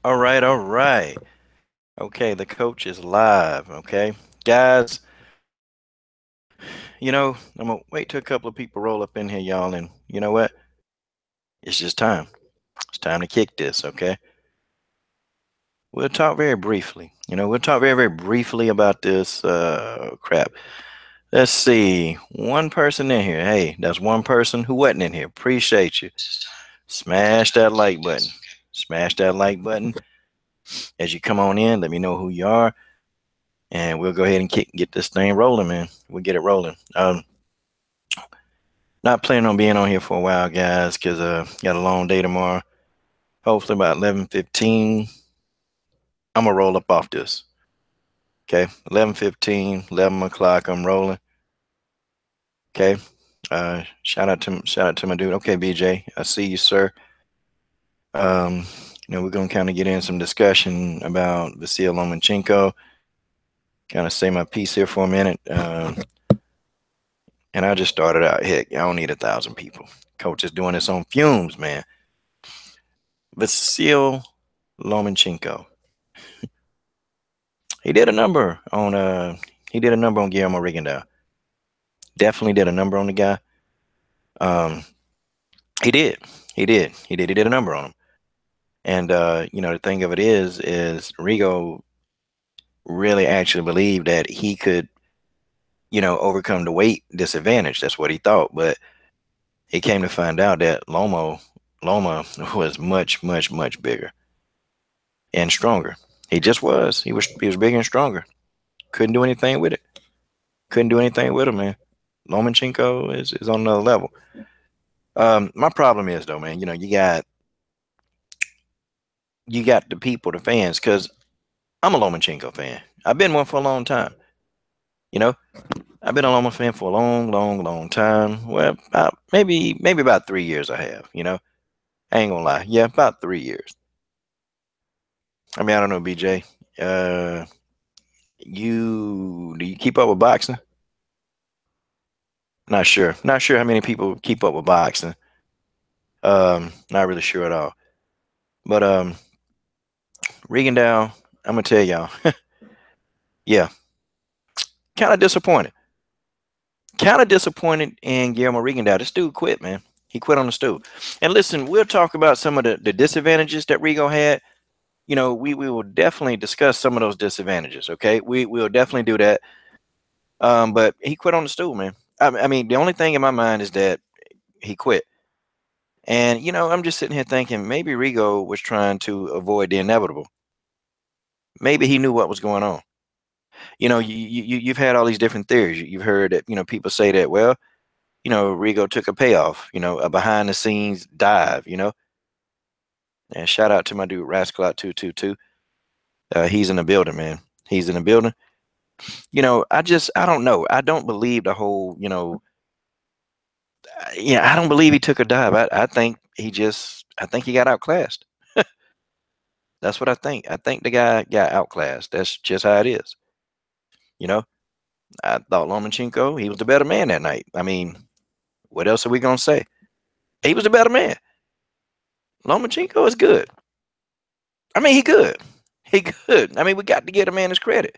All right, all right. Okay, the coach is live. Okay, guys, I'm gonna wait till a couple of people roll up in here, y'all, and you know what? It's just time. It's time to kick this. Okay, we'll talk very briefly. We'll talk very, very briefly about this crap. Let's see. One person in here. Hey, that's one person who wasn't in here. Appreciate you. Smash that like button. Smash that like button as you come on in. Let me know who you are. And we'll go ahead and get this thing rolling, man. We'll get it rolling. Not planning on being on here for a while, guys, because got a long day tomorrow. Hopefully about 11:15, I'm gonna roll up off this. Okay, 11:15, 11 o'clock, I'm rolling. Okay. Shout out to my dude. Okay, BJ, I see you, sir. Um, we're gonna kind of get in some discussion about Vasil Lomachenko. Kind of say my piece here for a minute. And I just started out. Heck, I don't need 1,000 people. Coach is doing this on fumes, man. Vasil Lomachenko. He did a number on Guillermo Rigondeaux. Definitely did a number on the guy. Um, he did. He did a number on him. And the thing of it is Rigo really actually believed that he could, overcome the weight disadvantage. That's what he thought. But he came to find out that Loma was much, much, much bigger and stronger. He just was. He was bigger and stronger. Couldn't do anything with it. Couldn't do anything with him, man. Lomachenko is on another level. My problem is though, man. You got the people, the fans, because I'm a Lomachenko fan. I've been one for a long time. You know, I've been a Loma fan for a long, long, long time. Well, maybe about 3 years I have. I ain't gonna lie. Yeah, about 3 years. I mean, I don't know, BJ. Do you keep up with boxing? Not sure. Not sure how many people keep up with boxing. Not really sure at all. But Regendow, I'm gonna tell y'all, yeah, kind of disappointed. Kind of disappointed in Guillermo Regendow. This dude quit, man. He quit on the stool. And listen, we'll talk about some of the disadvantages that Rigo had. We will definitely discuss some of those disadvantages. Okay, we will definitely do that. But he quit on the stool, man. I mean, the only thing in my mind is that he quit. And I'm just sitting here thinking maybe Rigo was trying to avoid the inevitable. Maybe he knew what was going on. You've had all these different theories. You've heard that people say that, well, Rigo took a payoff, a behind the scenes dive. And shout out to my dude Rascal 222. He's in the building, man. He's in the building. I don't know. I don't believe the whole, I don't believe he took a dive. I think he got outclassed. That's what I think. I think the guy got outclassed. That's just how it is. You know, I thought Lomachenko, he was the better man that night. I mean, what else are we gonna say? He was a better man. Lomachenko is good. I mean, he good. He good. I mean, we got to give a man his credit.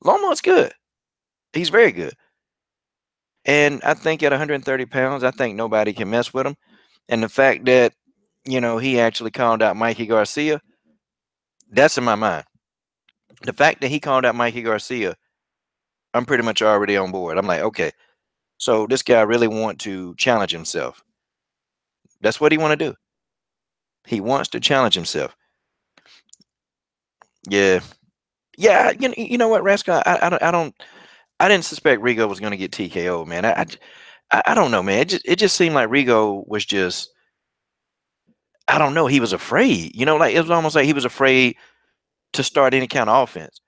Loma's good. He's very good. And I think at 130 pounds, I think nobody can mess with him. And the fact that, he actually called out Mikey Garcia, that's in my mind. The fact that he called out Mikey Garcia, I'm pretty much already on board. I'm like, okay, so this guy really want to challenge himself. That's what he want to do. He wants to challenge himself. Yeah, yeah. You know what, Rascal? I didn't suspect Rigo was going to get TKO, man. I don't know, man. It just seemed like Rigo was just, I don't know. He was afraid. Like it was almost like he was afraid to start any kind of offense.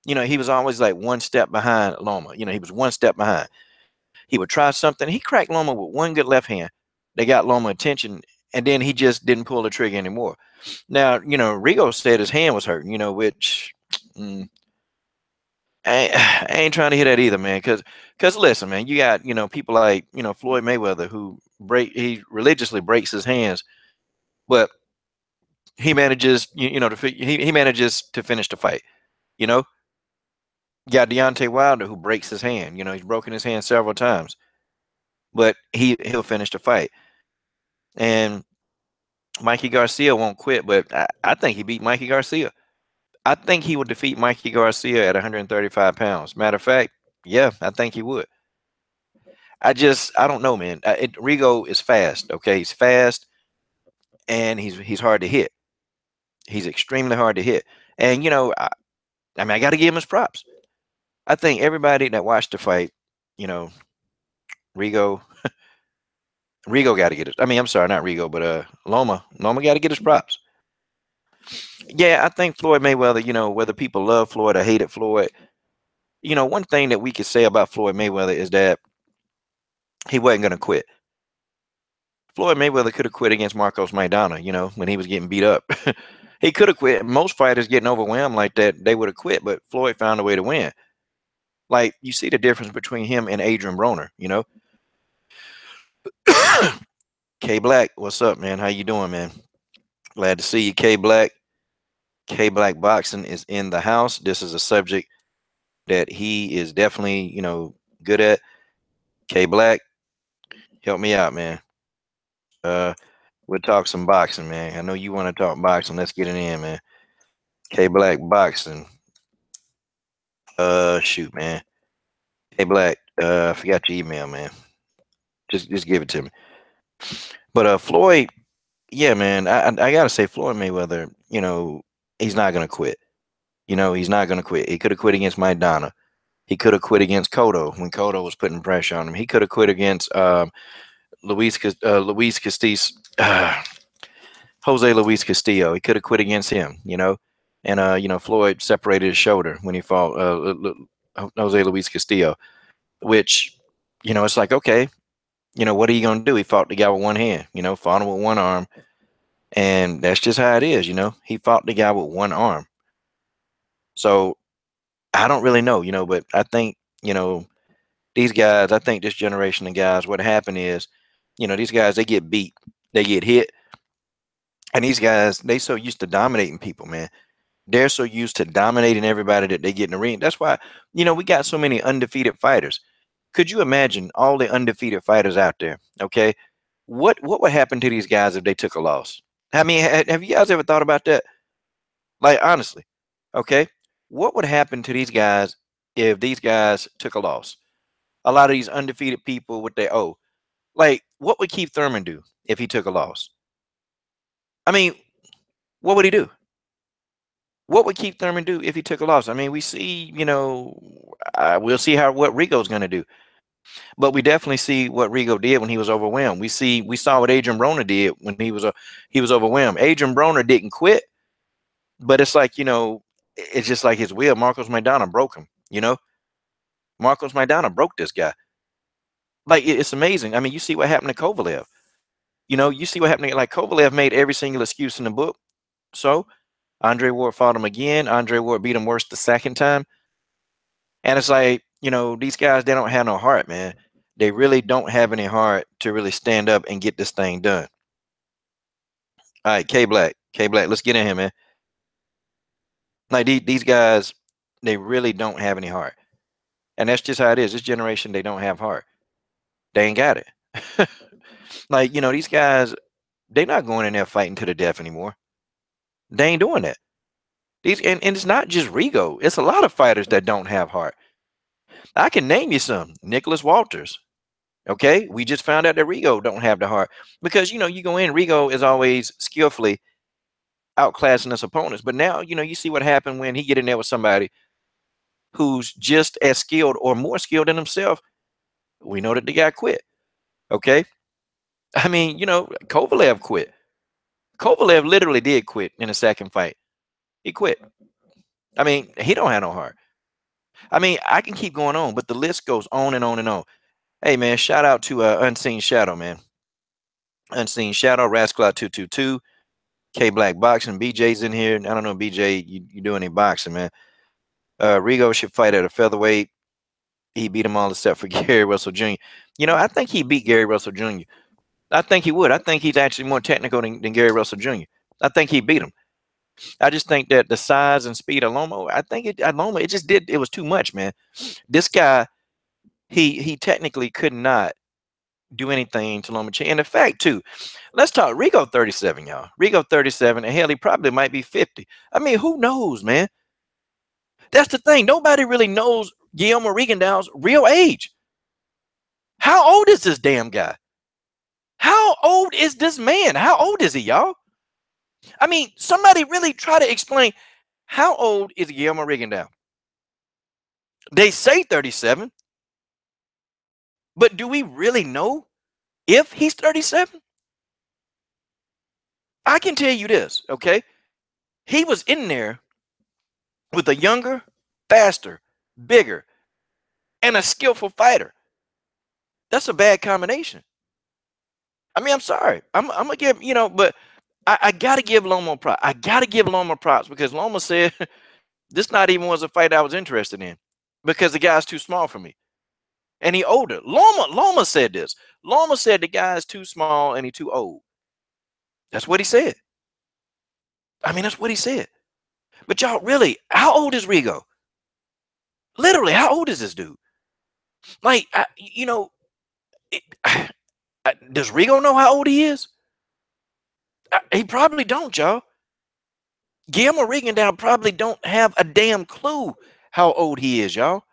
He was always like one step behind Loma. He was one step behind. He would try something. He cracked Loma with one good left hand. They got Loma attention, and then he just didn't pull the trigger anymore. Now, Rigo said his hand was hurting, which mm, I ain't trying to hear that either, man. Cause listen, man, you got people like Floyd Mayweather who he religiously breaks his hands, but he manages, he manages to finish the fight. You know, you got Deontay Wilder who breaks his hand. He's broken his hand several times, but he'll finish the fight. And Mikey Garcia won't quit, but I think he beat Mikey Garcia. I think he would defeat Mikey Garcia at 135 pounds. Matter of fact, yeah, I think he would. I don't know, man. Rigo is fast. Okay, he's fast and he's hard to hit. He's extremely hard to hit. And I mean, I got to give him his props. I think everybody that watched the fight, you know, Rigo, Rigo got to get it. I mean, I'm sorry, not Rigo, but Loma got to get his props. Yeah, I think Floyd Mayweather. Whether people love Floyd or hated Floyd, one thing that we could say about Floyd Mayweather is that he wasn't going to quit. Floyd Mayweather could have quit against Marcos Maidana, when he was getting beat up. He could have quit. Most fighters getting overwhelmed like that, they would have quit, but Floyd found a way to win. Like, you see the difference between him and Adrian Broner, K Black, what's up, man? How you doing, man? Glad to see you, K Black. K Black Boxing is in the house. This is a subject that he is definitely, good at. K Black, help me out, man. We'll talk some boxing, man. I know you want to talk boxing. Let's get it in, man. K Black Boxing. Shoot, man. K Black, I forgot your email, man. Just give it to me. But Floyd, yeah, man, I gotta say, Floyd Mayweather, he's not gonna quit. He's not gonna quit. He could have quit against Maidana. He could have quit against Cotto when Cotto was putting pressure on him. He could have quit against Luis Castillo, Jose Luis Castillo. He could have quit against him, and Floyd separated his shoulder when he fought Jose Luis Castillo, which, it's like, okay, what are you gonna do? He fought the guy with one hand, fought him with one arm, and that's just how it is, He fought the guy with one arm. So I don't really know, but I think, these guys, I think this generation of guys, what happened is, these guys, they get beat, they get hit. And these guys, they so used to dominating people, man. They're so used to dominating everybody that they get in the ring. That's why, we got so many undefeated fighters. Could you imagine all the undefeated fighters out there? Okay. What would happen to these guys if they took a loss? I mean, have you guys ever thought about that? Like, honestly, okay. What would happen to these guys if these guys took a loss? A lot of these undefeated people, what they owe. Like, what would Keith Thurman do if he took a loss? I mean, what would he do? What would Keith Thurman do if he took a loss? I mean, we see, we'll see what Rigo's going to do. But we definitely see what Rigo did when he was overwhelmed. We saw what Adrian Broner did when he was overwhelmed. Adrian Broner didn't quit, but it's like, it's just like his will. Marcos Maidana broke him, Marcos Maidana broke this guy. Like, it's amazing. I mean, you see what happened to Kovalev. You see what happened. Like, Kovalev made every single excuse in the book. So Andre Ward fought him again. Andre Ward beat him worse the second time. And it's like, these guys, they don't have no heart, man. They really don't have any heart to really stand up and get this thing done. All right, K Black, let's get in here, man. Like, these guys, they really don't have any heart. And that's just how it is. This generation, they don't have heart. They ain't got it. Like, these guys, they're not going in there fighting to the death anymore. They ain't doing that. And it's not just Rigo. It's a lot of fighters that don't have heart. I can name you some. Nicholas Walters. Okay, we just found out that Rigo don't have the heart because you go in. Rigo is always skillfully outclassing his opponents, but now you see what happened when he get in there with somebody who's just as skilled or more skilled than himself. We know that the guy quit. Okay, I mean Kovalev quit. Kovalev literally did quit in the second fight. He quit. I mean, he don't have no heart. I mean, I can keep going on, but the list goes on and on and on. Hey, man, shout out to Unseen Shadow, man. Unseen Shadow, Rascal 222, K Black Boxing, BJ's in here. I don't know, BJ, you do any boxing, man. Rigo should fight at a featherweight. He beat them all except for Gary Russell Jr. I think he beat Gary Russell Jr. I think he would. I think he's actually more technical than Gary Russell Jr. I think he beat him. I just think that the size and speed of Loma, I think Loma, it was too much, man. This guy, he technically could not do anything to Lomachenko. And the fact too, let's talk Rigo 37, y'all. Rigo 37, and hell, he probably might be 50. I mean, who knows, man? That's the thing. Nobody really knows Guillermo Rigondeaux's real age. How old is this damn guy? How old is this man? How old is he, y'all? I mean, somebody really try to explain how old is Guillermo Rigondeaux? They say 37, but do we really know if he's 37? I can tell you this, okay? He was in there with a younger, faster, bigger, and a skillful fighter. That's a bad combination. I mean, I'm sorry. I'm gonna give, but I gotta give Loma props. I gotta give Loma props because Loma said this not even was a fight I was interested in because the guy's too small for me. And he older. Loma said this. Loma said the guy's too small and he too old. That's what he said. I mean, that's what he said. But y'all, really, how old is Rigo? Literally, how old is this dude? Like, does Rigo know how old he is? He probably don't, y'all. Guillermo Rigondeaux probably don't have a damn clue how old he is, y'all.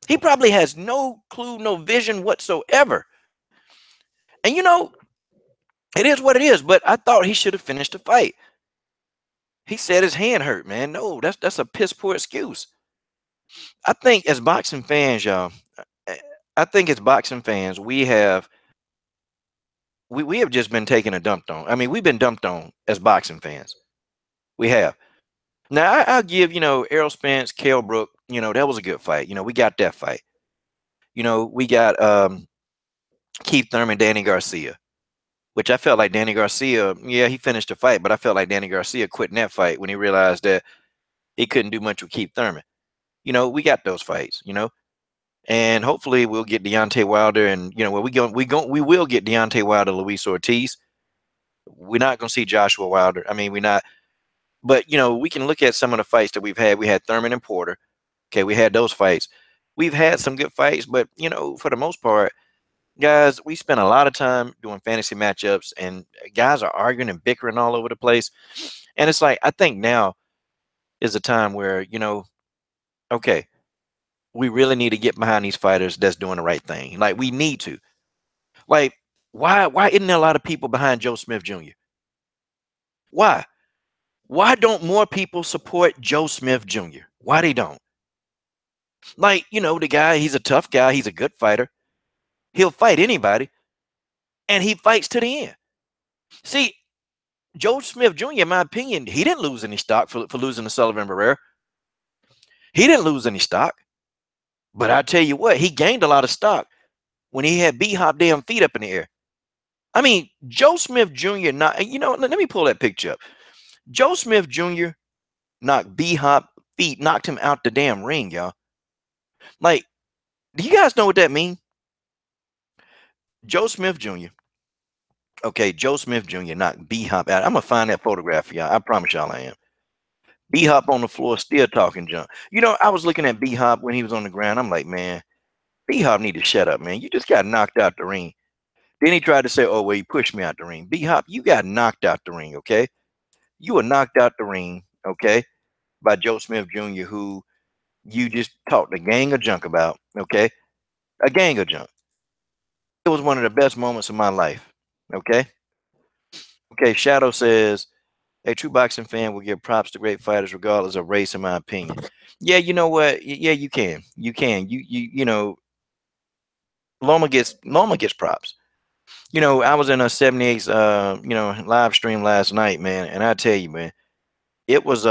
He probably has no clue, no vision whatsoever. And it is what it is, but I thought he should have finished the fight. He said his hand hurt, man. No, that's a piss poor excuse. I think as boxing fans, y'all, I think as boxing fans, we have just been taken a dumped on. I mean, we've been dumped on as boxing fans. We have. Now I'll give, Errol Spence, Kell Brook, that was a good fight. We got that fight. We got Keith Thurman, Danny Garcia, which I felt like Danny Garcia, yeah, he finished the fight, but I felt like Danny Garcia quit in that fight when he realized that he couldn't do much with Keith Thurman. We got those fights, and hopefully we'll get Deontay Wilder, and we will get Deontay Wilder, Luis Ortiz. We're not gonna see Joshua Wilder. I mean, we're not, but we can look at some of the fights that we've had. We had Thurman and Porter. Okay, we had those fights. We've had some good fights, but for the most part, guys, we spend a lot of time doing fantasy matchups, and guys are arguing and bickering all over the place. And it's like, I think now is a time where, okay, we really need to get behind these fighters that's doing the right thing. Like, we need to. Like, why isn't there a lot of people behind Joe Smith Jr.? Why? Why don't more people support Joe Smith Jr.? Why they don't? Like, the guy, he's a tough guy. He's a good fighter. He'll fight anybody. And he fights to the end. See, Joe Smith Jr., in my opinion, he didn't lose any stock for losing to Sullivan Barrera. He didn't lose any stock. But I tell you what, he gained a lot of stock when he had B-Hop damn feet up in the air. I mean, Joe Smith Jr. let me pull that picture up. Joe Smith Jr. knocked B-Hop feet, knocked him out the damn ring, y'all. Like, do you guys know what that means? Joe Smith Jr. Okay, Joe Smith Jr. knocked B-Hop out. I'm going to find that photograph for y'all. I promise y'all I am. B-Hop on the floor, still talking junk. I was looking at B-Hop when he was on the ground. I'm like, man, B-Hop need to shut up, man. You just got knocked out the ring. Then he tried to say, oh, well, he pushed me out the ring. B-Hop, you got knocked out the ring, okay? You were knocked out the ring, okay, by Joe Smith Jr., who you just talked a gang of junk about, okay? A gang of junk. It was one of the best moments of my life, okay? Okay, Shadow says, a true boxing fan will give props to great fighters regardless of race, in my opinion. Yeah, you know what? Yeah, you can. You can. Loma gets props. I was in a 78's live stream last night, man, and I tell you, man, it was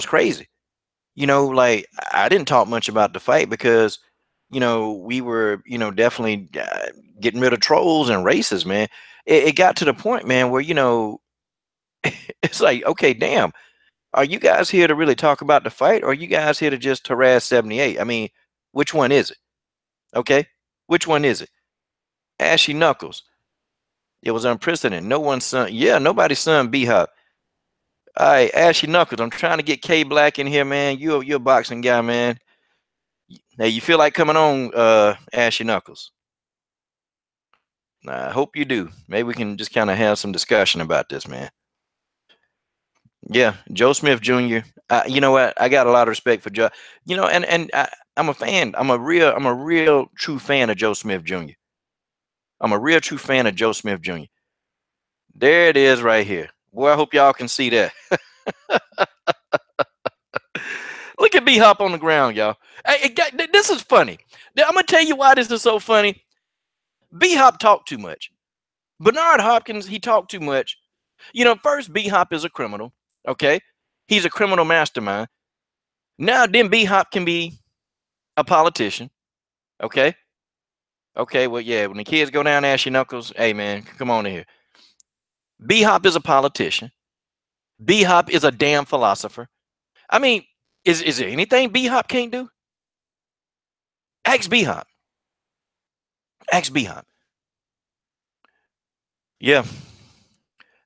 crazy. Like, I didn't talk much about the fight because we were definitely getting rid of trolls and races, man. It got to the point, man, where it's like, okay, damn, are you guys here to really talk about the fight, or are you guys here to just harass 78? I mean, which one is it? Okay, which one is it? Ashy Knuckles. It was unprecedented. No one's son. Yeah, nobody's son B-Hop. All right, Ashy Knuckles. I'm trying to get K Black in here, man. You're a boxing guy, man. Hey, you feel like coming on, Ashy Knuckles? I hope you do. Maybe we can just kind of have some discussion about this, man. Yeah, Joe Smith Jr. You know what? I got a lot of respect for Joe. You know, I'm a fan. I'm a real true fan of Joe Smith Jr. I'm a real true fan of Joe Smith Jr. There it is right here. Boy, I hope y'all can see that. Look at B Hop on the ground, y'all. Hey, this is funny. I'm gonna tell you why this is so funny. B Hop talked too much. Bernard Hopkins, he talked too much. You know, first B Hop is a criminal. Okay, he's a criminal mastermind. Now then B Hop can be a politician. Okay. Okay. Well, yeah. When the kids go down, Ashy Knuckles. Hey, man, come on in here. B Hop is a politician. B Hop is a damn philosopher. I mean, is there anything B Hop can't do? Ask B Hop. Ask B Hop. Yeah.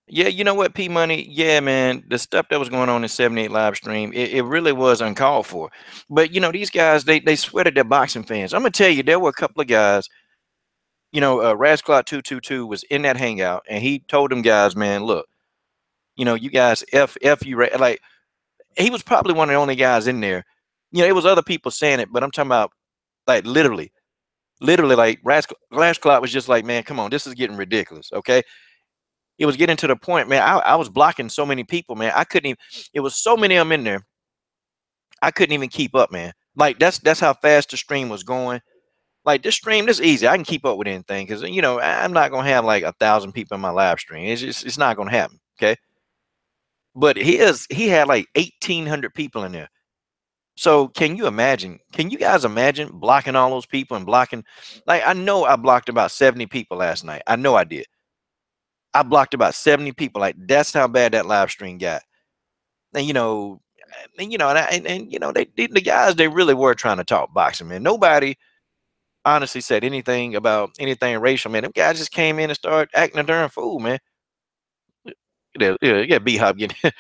Yeah, you know what, P Money? Yeah, man, the stuff that was going on in 78 live stream, it really was uncalled for. But you know, these guys, they sweated their boxing fans. I'm gonna tell you, there were a couple of guys, you know, Rasclot 222 was in that hangout, and he told them guys, man, look, you know, you guys F you like he was probably one of the only guys in there. You know, it was other people saying it, but I'm talking about like literally like Rasclot was just like, man, come on, this is getting ridiculous. Okay. It was getting to the point, man. I was blocking so many people, man. I couldn't even. It was so many of them in there. I couldn't even keep up, man. Like that's how fast the stream was going. Like this stream, this easy. I can keep up with anything because you know I'm not gonna have like 1,000 people in my live stream. It's not gonna happen. Okay. But he had like 1,800 people in there. So can you imagine? Can you guys imagine blocking all those people and blocking? Like I know I blocked about 70 people last night. I know I did. I blocked about 70 people. Like that's how bad that live stream got. And you know, the guys they really were trying to talk boxing, man. Nobody honestly said anything about anything racial, man. Them guys just came in and started acting a darn fool, man. Yeah, B Hop getting.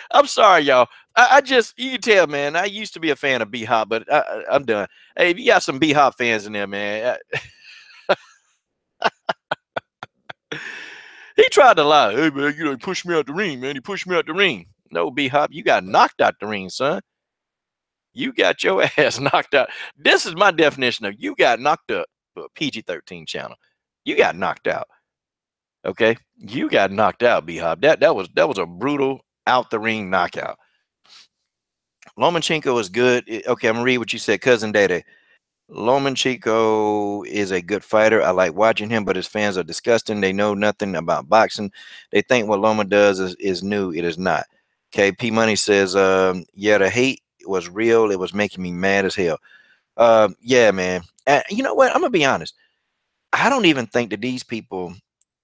I'm sorry, y'all. I just you can tell, man. I used to be a fan of B Hop, but I'm done. Hey, if you got some B Hop fans in there, man. He tried to lie. Hey man, you know, he pushed me out the ring, man. He pushed me out the ring. No, B Hop, you got knocked out the ring, son. You got your ass knocked out. This is my definition of you got knocked up. PG-13 channel. You got knocked out. Okay, you got knocked out, B Hop. That was a brutal out the ring knockout. Lomachenko is good. Okay, I'm gonna read what you said, cousin Dede. Lomachenko is a good fighter. I like watching him, but his fans are disgusting. They know nothing about boxing. They think what Loma does is new. It is not. Okay, P Money says, yeah, the hate was real. It was making me mad as hell. Yeah, man. You know what? I'm gonna be honest. I don't even think that these people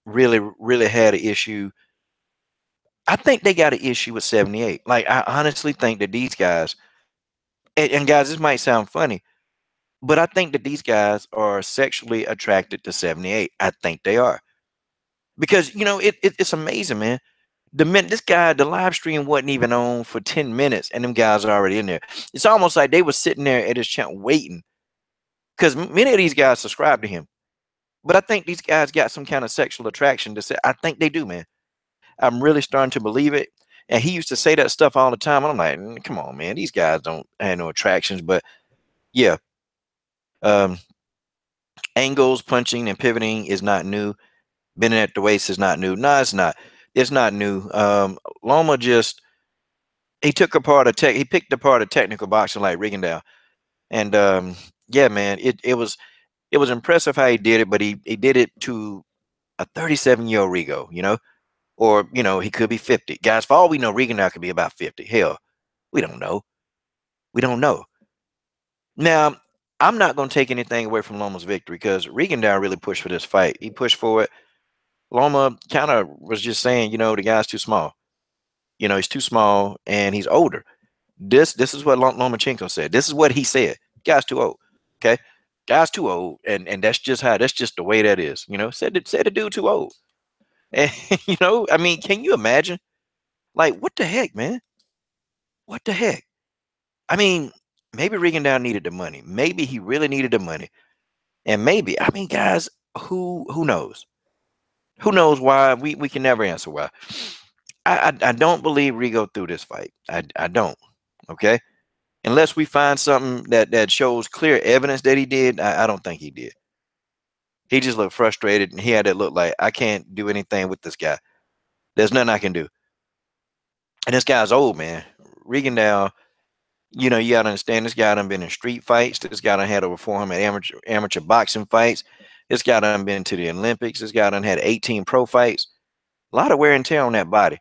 really had an issue. I think they got an issue with 78. Like, I honestly think that these guys, and guys, this might sound funny, but I think that these guys are sexually attracted to 78. I think they are. Because, you know, it's amazing, man. The minute this guy, the live stream wasn't even on for 10 minutes, and them guys are already in there. It's almost like they were sitting there at his channel waiting. Because many of these guys subscribe to him. But I think these guys got some kind of sexual attraction to say. I think they do, man. I'm really starting to believe it. And he used to say that stuff all the time. And I'm like, come on, man. These guys don't have no attractions. But yeah. Um, angles, punching, and pivoting is not new. Bending at the waist is not new. No, it's not. It's not new. Loma just he took apart a tech. He picked apart a technical boxing like Rigondeaux. And yeah, man, it was impressive how he did it, but he did it to a 37-year-old Rigo, you know, or you know, he could be 50. Guys, for all we know, Rigondeaux could be about 50. Hell, we don't know. We don't know. Now, I'm not going to take anything away from Loma's victory because Rigondeaux really pushed for this fight. He pushed for it. Loma kind of was just saying, you know, the guy's too small. You know, he's too small and he's older. This is what Lomachenko said. This is what he said. Guy's too old. Okay. Guy's too old, and that's just the way that is. Said the dude too old. And I mean, can you imagine? Like, what the heck, man? What the heck? I mean, maybe Rigondeaux needed the money. Maybe he really needed the money. And maybe, I mean, guys, who knows? Who knows why? We can never answer why. I don't believe Rigo threw this fight. I don't. Okay. Unless we find something that shows clear evidence that he did, I don't think he did. He just looked frustrated, and he had that look like, I can't do anything with this guy. There's nothing I can do. And this guy's old, man. Rigondeaux, you gotta understand, this guy done been in street fights. This guy done had over 400 amateur boxing fights. This guy done been to the Olympics. This guy done had 18 pro fights. A lot of wear and tear on that body.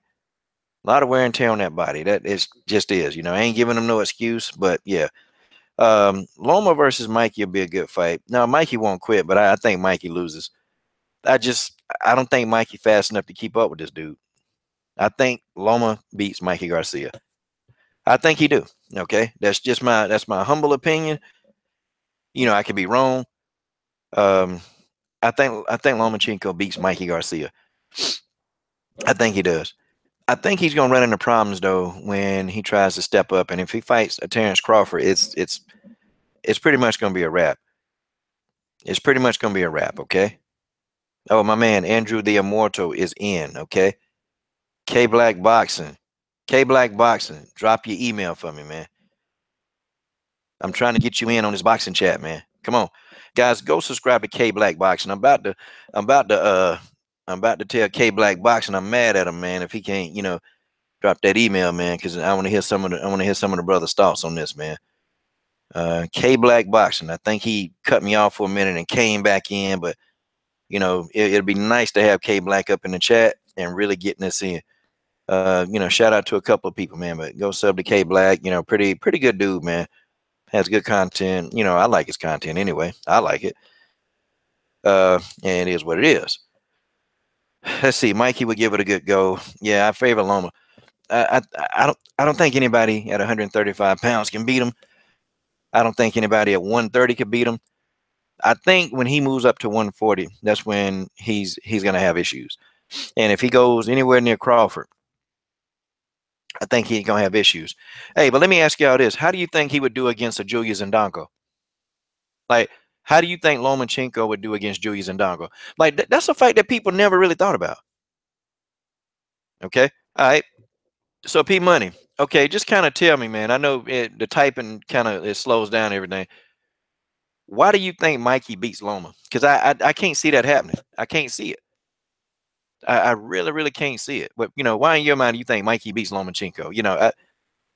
A lot of wear and tear on that body. That is just is. I ain't giving him no excuse, but yeah. Loma versus Mikey will be a good fight. Now, Mikey won't quit, but I think Mikey loses. I don't think Mikey fast enough to keep up with this dude. I think Loma beats Mikey Garcia. I think he do. Okay, that's my humble opinion. I could be wrong. I think Lomachenko beats Mikey Garcia. I think he does. I think he's gonna run into problems though when he tries to step up, and if he fights a Terrence Crawford, it's pretty much gonna be a wrap. It's pretty much gonna be a wrap. Okay. Oh, my man Andrew the Immortal is in. Okay. K Black Boxing. K Black Boxing. Drop your email for me, man. I'm trying to get you in on this boxing chat, man. Come on, guys, go subscribe to K Black Boxing. I'm about to tell K Black Boxing I'm mad at him, man, if he can't, drop that email, man, because I want to hear some of the brothers' thoughts on this, man. K Black Boxing. I think he cut me off for a minute and came back in, but it'd be nice to have K Black up in the chat and really getting this in. Shout out to a couple of people, man, but go sub to K Black. Pretty good dude, man. Has good content. I like his content anyway. I like it. And it is what it is. Let's see. Mikey would give it a good go. Yeah, I favor Loma. I don't think anybody at 135 pounds can beat him. I don't think anybody at 130 could beat him. I think when he moves up to 140, that's when he's gonna have issues. And if he goes anywhere near Crawford, I think he's gonna have issues. Hey, but let me ask y'all this: how do you think he would do against a Julius Ndongo? Like, how do you think Lomachenko would do against Julius Ndongo? Like, that's a fight that people never really thought about. Okay, all right. So P Money. Okay, just kind of tell me, man. I know the typing kind of it slows down everything. Why do you think Mikey beats Loma? Because I can't see that happening. I can't see it. I really, really can't see it. But why in your mind do you think Mikey beats Lomachenko?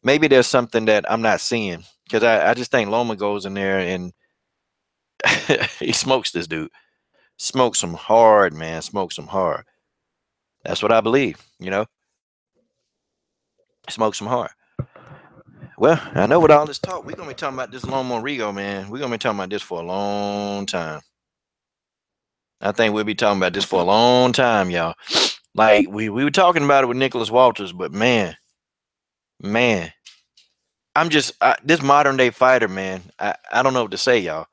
Maybe there's something that I'm not seeing, because I just think Loma goes in there and he smokes this dude. Smokes him hard, man. Smokes him hard. That's what I believe. Smokes him hard. Well, I know with all this talk, we're gonna be talking about this Loma Rigo, man. We're gonna be talking about this for a long time. I think we'll be talking about this for a long time, y'all. Like we were talking about it with Nicholas Walters, but man, I'm just this modern day fighter, man. I don't know what to say, y'all.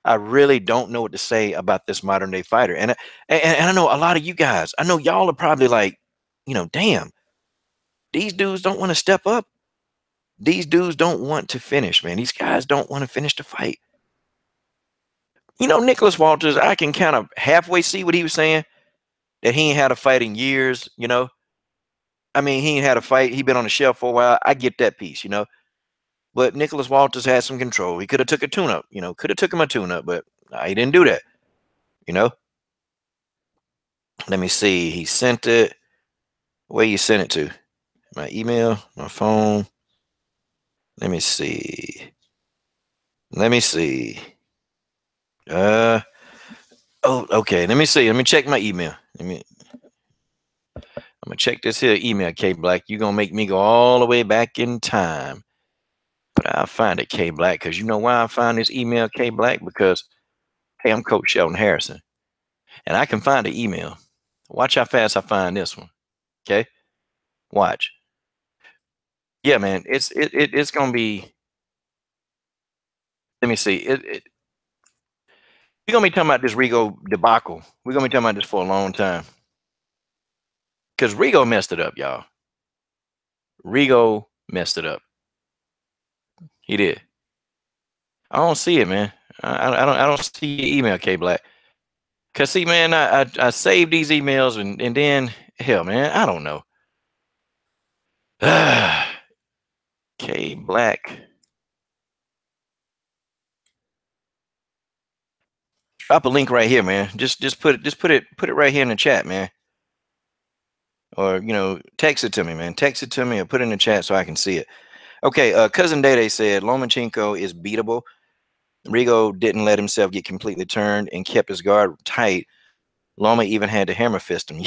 I really don't know what to say about this modern day fighter, and I know a lot of you guys. I know y'all are probably like, damn, these dudes don't want to step up. These dudes don't want to finish, man. These guys don't want to finish the fight. Nicholas Walters, I can kind of halfway see what he was saying, that he ain't had a fight in years. I mean, he ain't had a fight. He been on the shelf for a while. I get that piece, But Nicholas Walters had some control. He could have took a tune-up, could have took him a tune-up, but he didn't do that, Let me see. He sent it. Where you sent it to? My email, my phone. Let me see. Let me see. Oh, okay. Let me see. Let me check my email. I'm gonna check this here email, K Black. You're gonna make me go all the way back in time. But I'll find it, K Black, because you know why I find this email, K Black? Because hey, I'm Coach Sheldon Harrison, and I can find the email. Watch how fast I find this one. Okay, watch. Yeah, man, it's gonna be. Let me see. We're gonna be talking about this Rigo debacle. We're gonna be talking about this for a long time. Because Rigo messed it up, y'all. Rigo messed it up. He did. I don't see it, man. I don't see your email, K Black. Cause see, man, I saved these emails and then hell, man, I don't know. K Black. Drop a link right here, man. Just put it right here in the chat, man. Or text it to me, man. Text it to me or put it in the chat so I can see it. Okay, cousin Dede said Lomachenko is beatable. Rigo didn't let himself get completely turned and kept his guard tight. Loma even had to hammer fist him.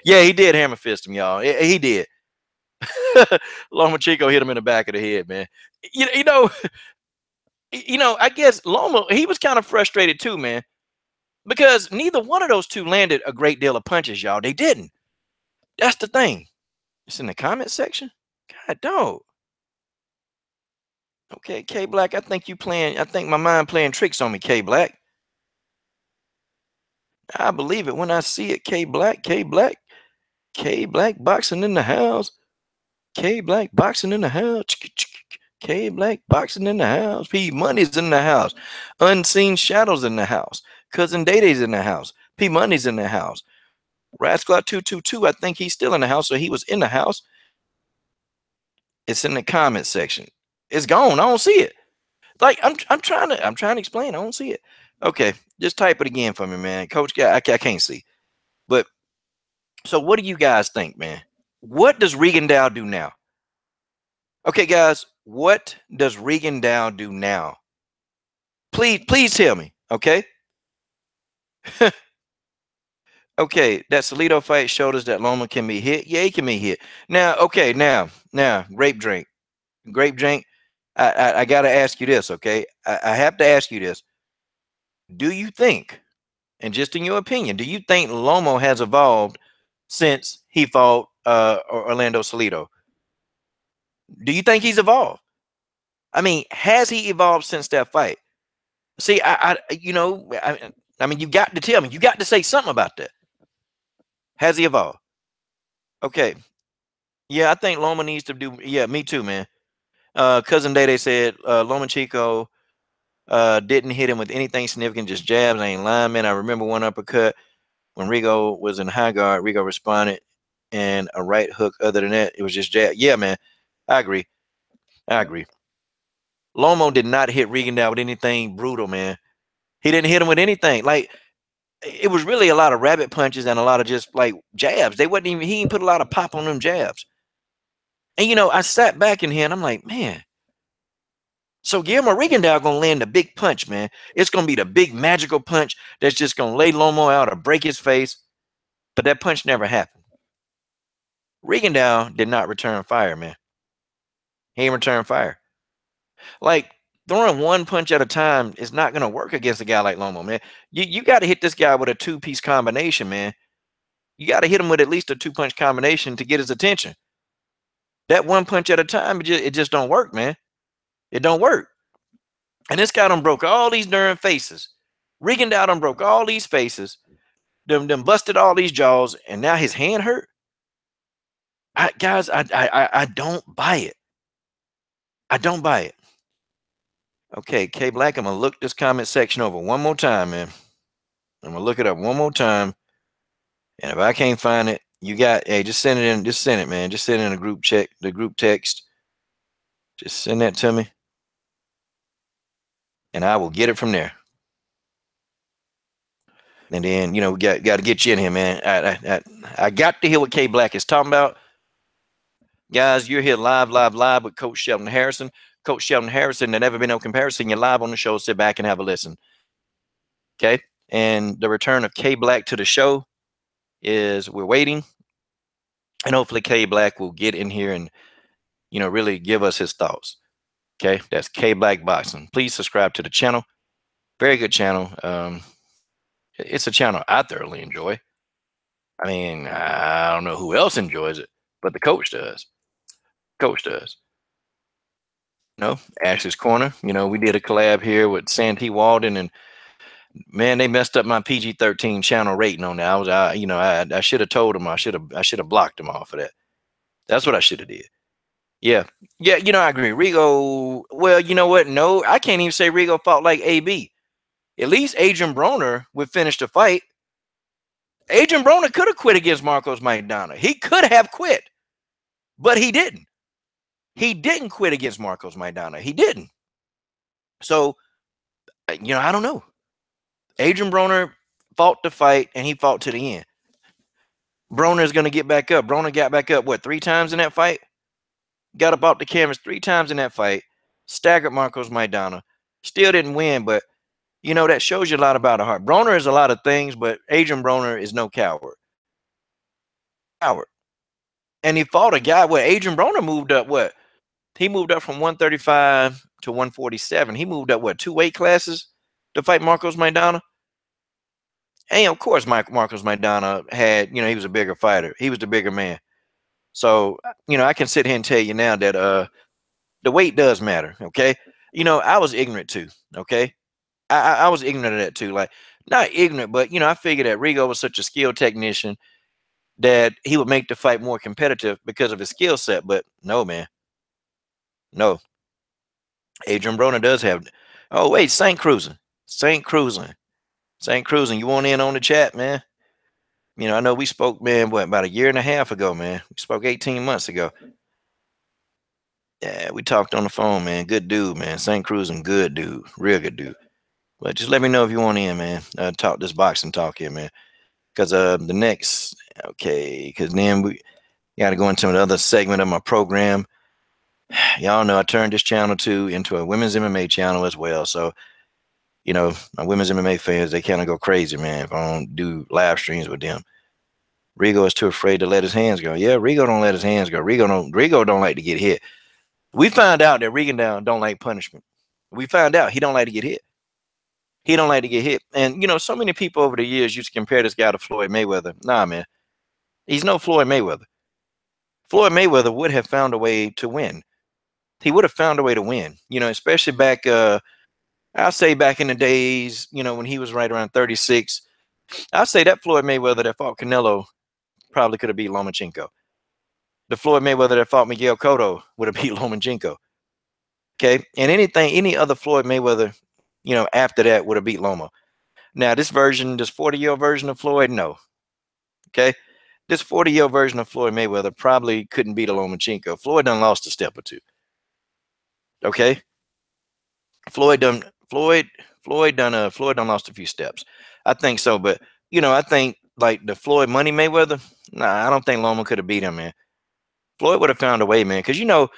Yeah, he did hammer fist him, y'all. He did. Lomachenko hit him in the back of the head, man. You know, I guess Loma, he was kind of frustrated too, man, because neither one of those two landed a great deal of punches, y'all. They didn't. That's the thing. It's in the comment section. God, dog. Okay, K Black, I think my mind playing tricks on me, K Black. I believe it when I see it, K Black, K Black. K Black boxing in the house. K Black boxing in the house. K Black boxing in the house. P Money's in the house. Unseen Shadows in the house. Cousin Dede's in the house. P Money's in the house. Rascal 222, I think he's still in the house, so he was in the house. It's in the comment section. It's gone. I don't see it. Like I'm trying to explain. I don't see it. Okay, just type it again for me, man. Coach guy, I can't see. But so what do you guys think, man? What does Regan do now? Okay, guys, what does Regan do now? Please tell me, okay? Okay, that Salido fight showed us that Loma can be hit. Yeah, he can be hit. Now, okay, now, grape drink. I gotta ask you this, okay? I have to ask you this. Do you think, and just in your opinion, do you think Loma has evolved since he fought Orlando Salido? Do you think he's evolved? I mean, has he evolved since that fight? See, I mean, you got to tell me. You got to say something about that. Has he evolved? Okay. Yeah, I think Loma needs to do. Yeah, me too, man. Cousin Dede said Lomachenko didn't hit him with anything significant, just jabs. I ain't lying, man. I remember one uppercut when Rigo was in high guard. Rigo responded and a right hook. Other than that, it was just jab. Yeah, man. I agree. Lomo did not hit Regan down with anything brutal, man. He didn't hit him with anything. Like, it was really a lot of rabbit punches and a lot of just like jabs. He didn't put a lot of pop on them jabs. And I sat back in here and I'm like, man. So Guillermo Rigondeaux gonna land a big punch, man. It's gonna be the big magical punch that's just gonna lay Lomo out or break his face. But that punch never happened. Rigondeaux did not return fire, man. He didn't return fire. Like, throwing one punch at a time is not gonna work against a guy like Lomo, man. You got to hit this guy with a two-piece combination, man. You got to hit him with at least a two-punch combination to get his attention. That one punch at a time, it just don't work, man. It don't work. And this guy done broke all these darn faces. Rigondeaux done broke all these faces. Them busted all these jaws, and now his hand hurt. Guys, I don't buy it. I don't buy it. Okay, K Black, I'm gonna look this comment section over one more time, man. I'm gonna look it up one more time. And if I can't find it, just send it in. Just send it, man. Just send it in the group text. Just send that to me. And I will get it from there. And then, we got to get you in here, man. I got to hear what K Black is talking about. Guys, you're here live with Coach Shelton Harrison. Coach Shelton Harrison, there never been no comparison. You're live on the show. Sit back and have a listen. Okay? And the return of K Black to the show is we're waiting. And hopefully K Black will get in here and, really give us his thoughts. Okay? That's K Black Boxing. Please subscribe to the channel. Very good channel. It's a channel I thoroughly enjoy. I mean, I don't know who else enjoys it, but the coach does. Ash's Corner. We did a collab here with Santee Walden and Man, they messed up my PG-13 channel rating on that. I should have told them. I should have blocked them off of that. That's what I should have did. Yeah. Yeah, I agree. Rigo, well, you know what? No, I can't even say Rigo fought like AB. At least Adrian Broner would finish the fight. Adrian Broner could have quit against Marcos Maidana. He could have quit, but he didn't. He didn't quit against Marcos Maidana. He didn't. So, I don't know. Adrian Broner fought the fight, and he fought to the end. Broner is going to get back up. Broner got back up, what, 3 times in that fight? Got up off the canvas 3 times in that fight. Staggered Marcos Maidana. Still didn't win, but, that shows you a lot about a heart. Broner is a lot of things, but Adrian Broner is no coward. And he fought a guy where Adrian Broner moved up, what? He moved up from 135 to 147. He moved up, what, 2 weight classes to fight Marcos Maidana? And of course, Marcos Maidana had, he was a bigger fighter. He was the bigger man. So, I can sit here and tell you now that the weight does matter. Okay. I was ignorant too. Okay. I was ignorant of that too. Like, not ignorant, but, I figured that Rigo was such a skilled technician that he would make the fight more competitive because of his skill set. But no, man. No. Adrian Broner does have. Oh, wait. Saint Cruising. You want in on the chat, man? I know we spoke, man, about a year and a half ago, man. We spoke 18 months ago. Yeah, we talked on the phone, man. Good dude, man. St. Cruising, good dude. Real good dude. But just let me know if you want in, man. Talk this boxing talk here, man. Because because then we got to go into another segment of my program. Y'all know I turned this channel into a women's MMA channel as well. So, my women's MMA fans, they kind of go crazy, man, if I don't do live streams with them. Rigo is too afraid to let his hands go. Yeah, Rigo don't let his hands go. Rigo don't like to get hit. We found out that Rigo don't like punishment. We found out he don't like to get hit. He don't like to get hit. And, so many people over the years used to compare this guy to Floyd Mayweather. Nah, man. He's no Floyd Mayweather. Floyd Mayweather would have found a way to win. He would have found a way to win, especially back, I'll say back in the days, when he was right around 36. I'll say that Floyd Mayweather that fought Canelo probably could have beat Lomachenko. The Floyd Mayweather that fought Miguel Cotto would have beat Lomachenko. Okay. And any other Floyd Mayweather, after that would have beat Loma. Now, this 40-year version of Floyd, no. Okay. This 40-year version of Floyd Mayweather probably couldn't beat a Lomachenko. Floyd done lost a step or two. Okay. Floyd done lost a few steps. I think so, but I think like the Floyd Money Mayweather, nah, I don't think Loma could have beat him, man. Floyd would have found a way, man, because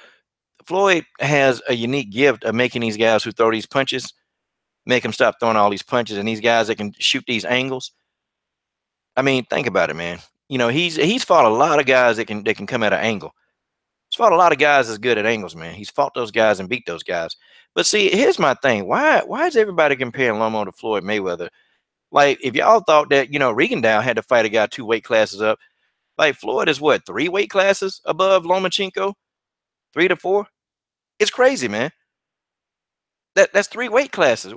Floyd has a unique gift of making these guys who throw these punches, make them stop throwing all these punches, and these guys that can shoot these angles. I mean, think about it, man. He's fought a lot of guys that can come at an angle. He's fought a lot of guys that's good at angles, man. He's fought those guys and beat those guys. But see, here's my thing. Why is everybody comparing Loma to Floyd Mayweather? Like, if y'all thought that, Rigondeaux had to fight a guy 2 weight classes up, like Floyd is what, 3 weight classes above Lomachenko? 3 to 4? It's crazy, man. That's 3 weight classes.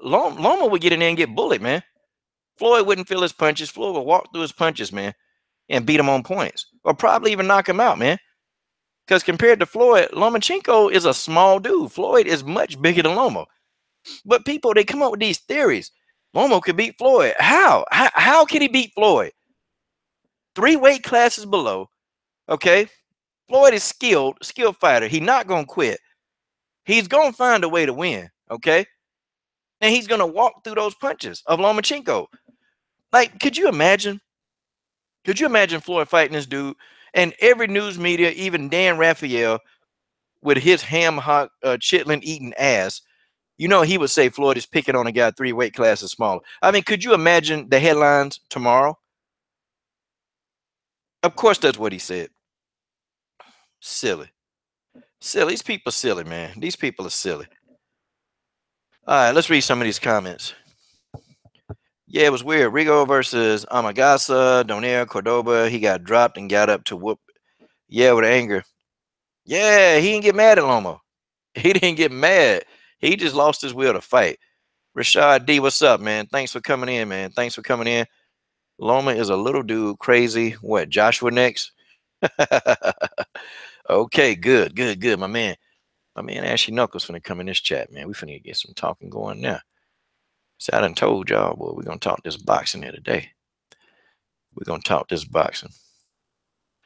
Loma would get in there and get bullied, man. Floyd wouldn't feel his punches. Floyd would walk through his punches, man, and beat him on points. Or probably even knock him out, man. Because compared to Floyd, Lomachenko is a small dude. Floyd is much bigger than Loma. But people, they come up with these theories. Loma could beat Floyd. How? How can he beat Floyd? 3 weight classes below. Okay. Floyd is skilled fighter. He's not going to quit. He's going to find a way to win. Okay. And he's going to walk through those punches of Lomachenko. Like, could you imagine? Could you imagine Floyd fighting this dude? And every news media, even Dan Raphael, with his ham hock chitlin eating ass, he would say Floyd is picking on a guy 3 weight classes smaller. I mean, could you imagine the headlines tomorrow? Of course, that's what he said. Silly. These people are silly, man. These people are silly. All right, let's read some of these comments. Yeah, it was weird. Rigo versus Amagasa, Donaire, Cordoba. He got dropped and got up to whoop. Yeah, with anger. Yeah, he didn't get mad at Loma. He didn't get mad. He just lost his will to fight. Rashad D, what's up, man? Thanks for coming in, man. Thanks for coming in. Loma is a little dude, crazy. What, Joshua next? Okay, good, good, good. My man Ashy Knuckles finna come in this chat, man. We finna get some talking going now. See, I done told y'all, boy, we're gonna talk this boxing here today. We're gonna talk this boxing.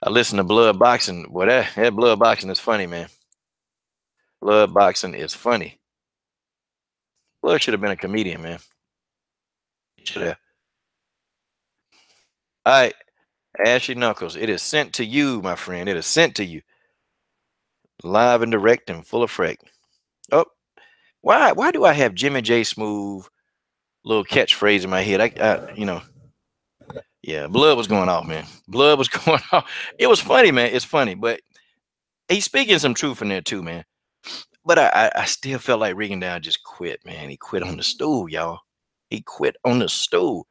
I listen to blood boxing. Boy, that blood boxing is funny, man. Blood boxing is funny. Blood should have been a comedian, man. Should have. All right, Ashy Knuckles, it is sent to you, my friend. It is sent to you. Live and direct and full effect. Oh, why do I have Jimmy J Smooth little catchphrase in my head? You know, yeah, blood was going off, man. Blood was going off. It was funny, man. It's funny, but he's speaking some truth in there too, man. But I still felt like Rigondeaux just quit, man. He quit on the stool, y'all. He quit on the stool.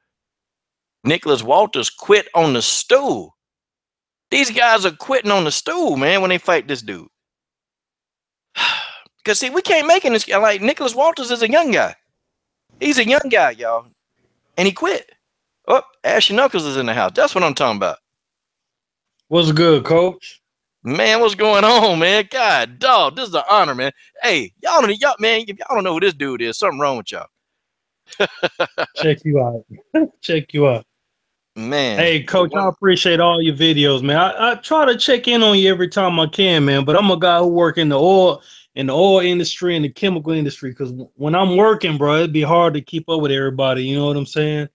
Nicholas Walters quit on the stool. These guys are quitting on the stool, man, when they fight this dude. Because, see, we can't make it this. Like, Nicholas Walters is a young guy. He's a young guy, y'all. And he quit. Oh, Ashy Knuckles is in the house. That's what I'm talking about. What's good, coach? Man, what's going on, man? God, dog, this is an honor, man. Hey, y'all, man, if y'all don't know who this dude is, something wrong with y'all. Check you out. Check you out. Man. Hey, coach, I appreciate all your videos, man. I try to check in on you every time I can, man. But I'm a guy who work in the oil industry and the chemical industry. Because when I'm working, bro, it'd be hard to keep up with everybody. You know what I'm saying?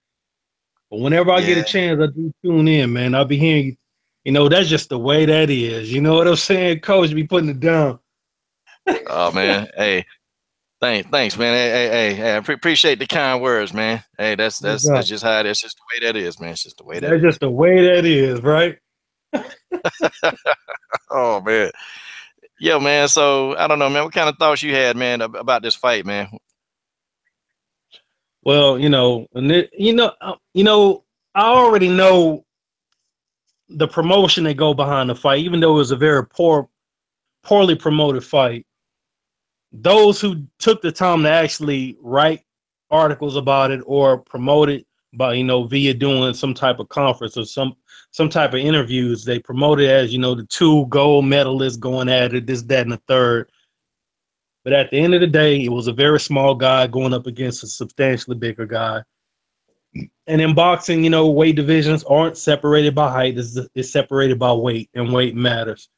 But whenever I get a chance, I do tune in, man. I'll be hearing, you know, that's just the way that is. You know what I'm saying? Coach be putting it down. Oh, man. Hey. Thanks, man. Hey, I appreciate the kind words, man. Hey, that's just how it is. It's just the way that is, man. It's just the way that that's just the way that is, right? Oh, man. Yeah, man. So I don't know, man. What kind of thoughts you had, man, about this fight, man? Well, I already know the promotion that go behind the fight, even though it was a very poorly promoted fight. Those who took the time to actually write articles about it or promote it by, via doing some type of conference or some type of interviews, they promote it as, the two gold medalists going at it, this, that, and the third. But at the end of the day, it was a very small guy going up against a substantially bigger guy. And in boxing, weight divisions aren't separated by height. It's separated by weight, and weight matters.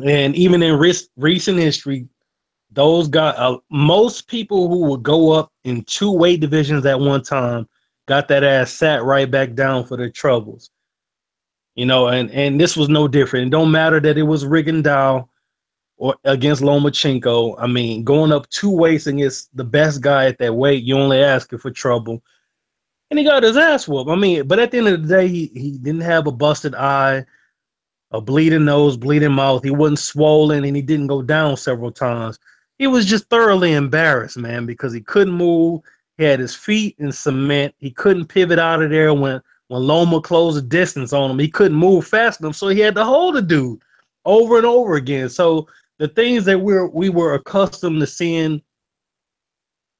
And even in recent history, those guys, most people who would go up in two weight divisions at one time got that ass sat right back down for their troubles. And this was no different. It don't matter that it was Rigondeaux or against Lomachenko. I mean, going up two weights against the best guy at that weight, you only asking for trouble. And he got his ass whooped. I mean, but at the end of the day, he didn't have a busted eye, a bleeding nose, bleeding mouth. He wasn't swollen, and he didn't go down several times. He was just thoroughly embarrassed, man, because he couldn't move. He had his feet in cement. He couldn't pivot out of there when Loma closed the distance on him. He couldn't move fast enough, so he had to hold the dude over and over again. So the things that we were accustomed to seeing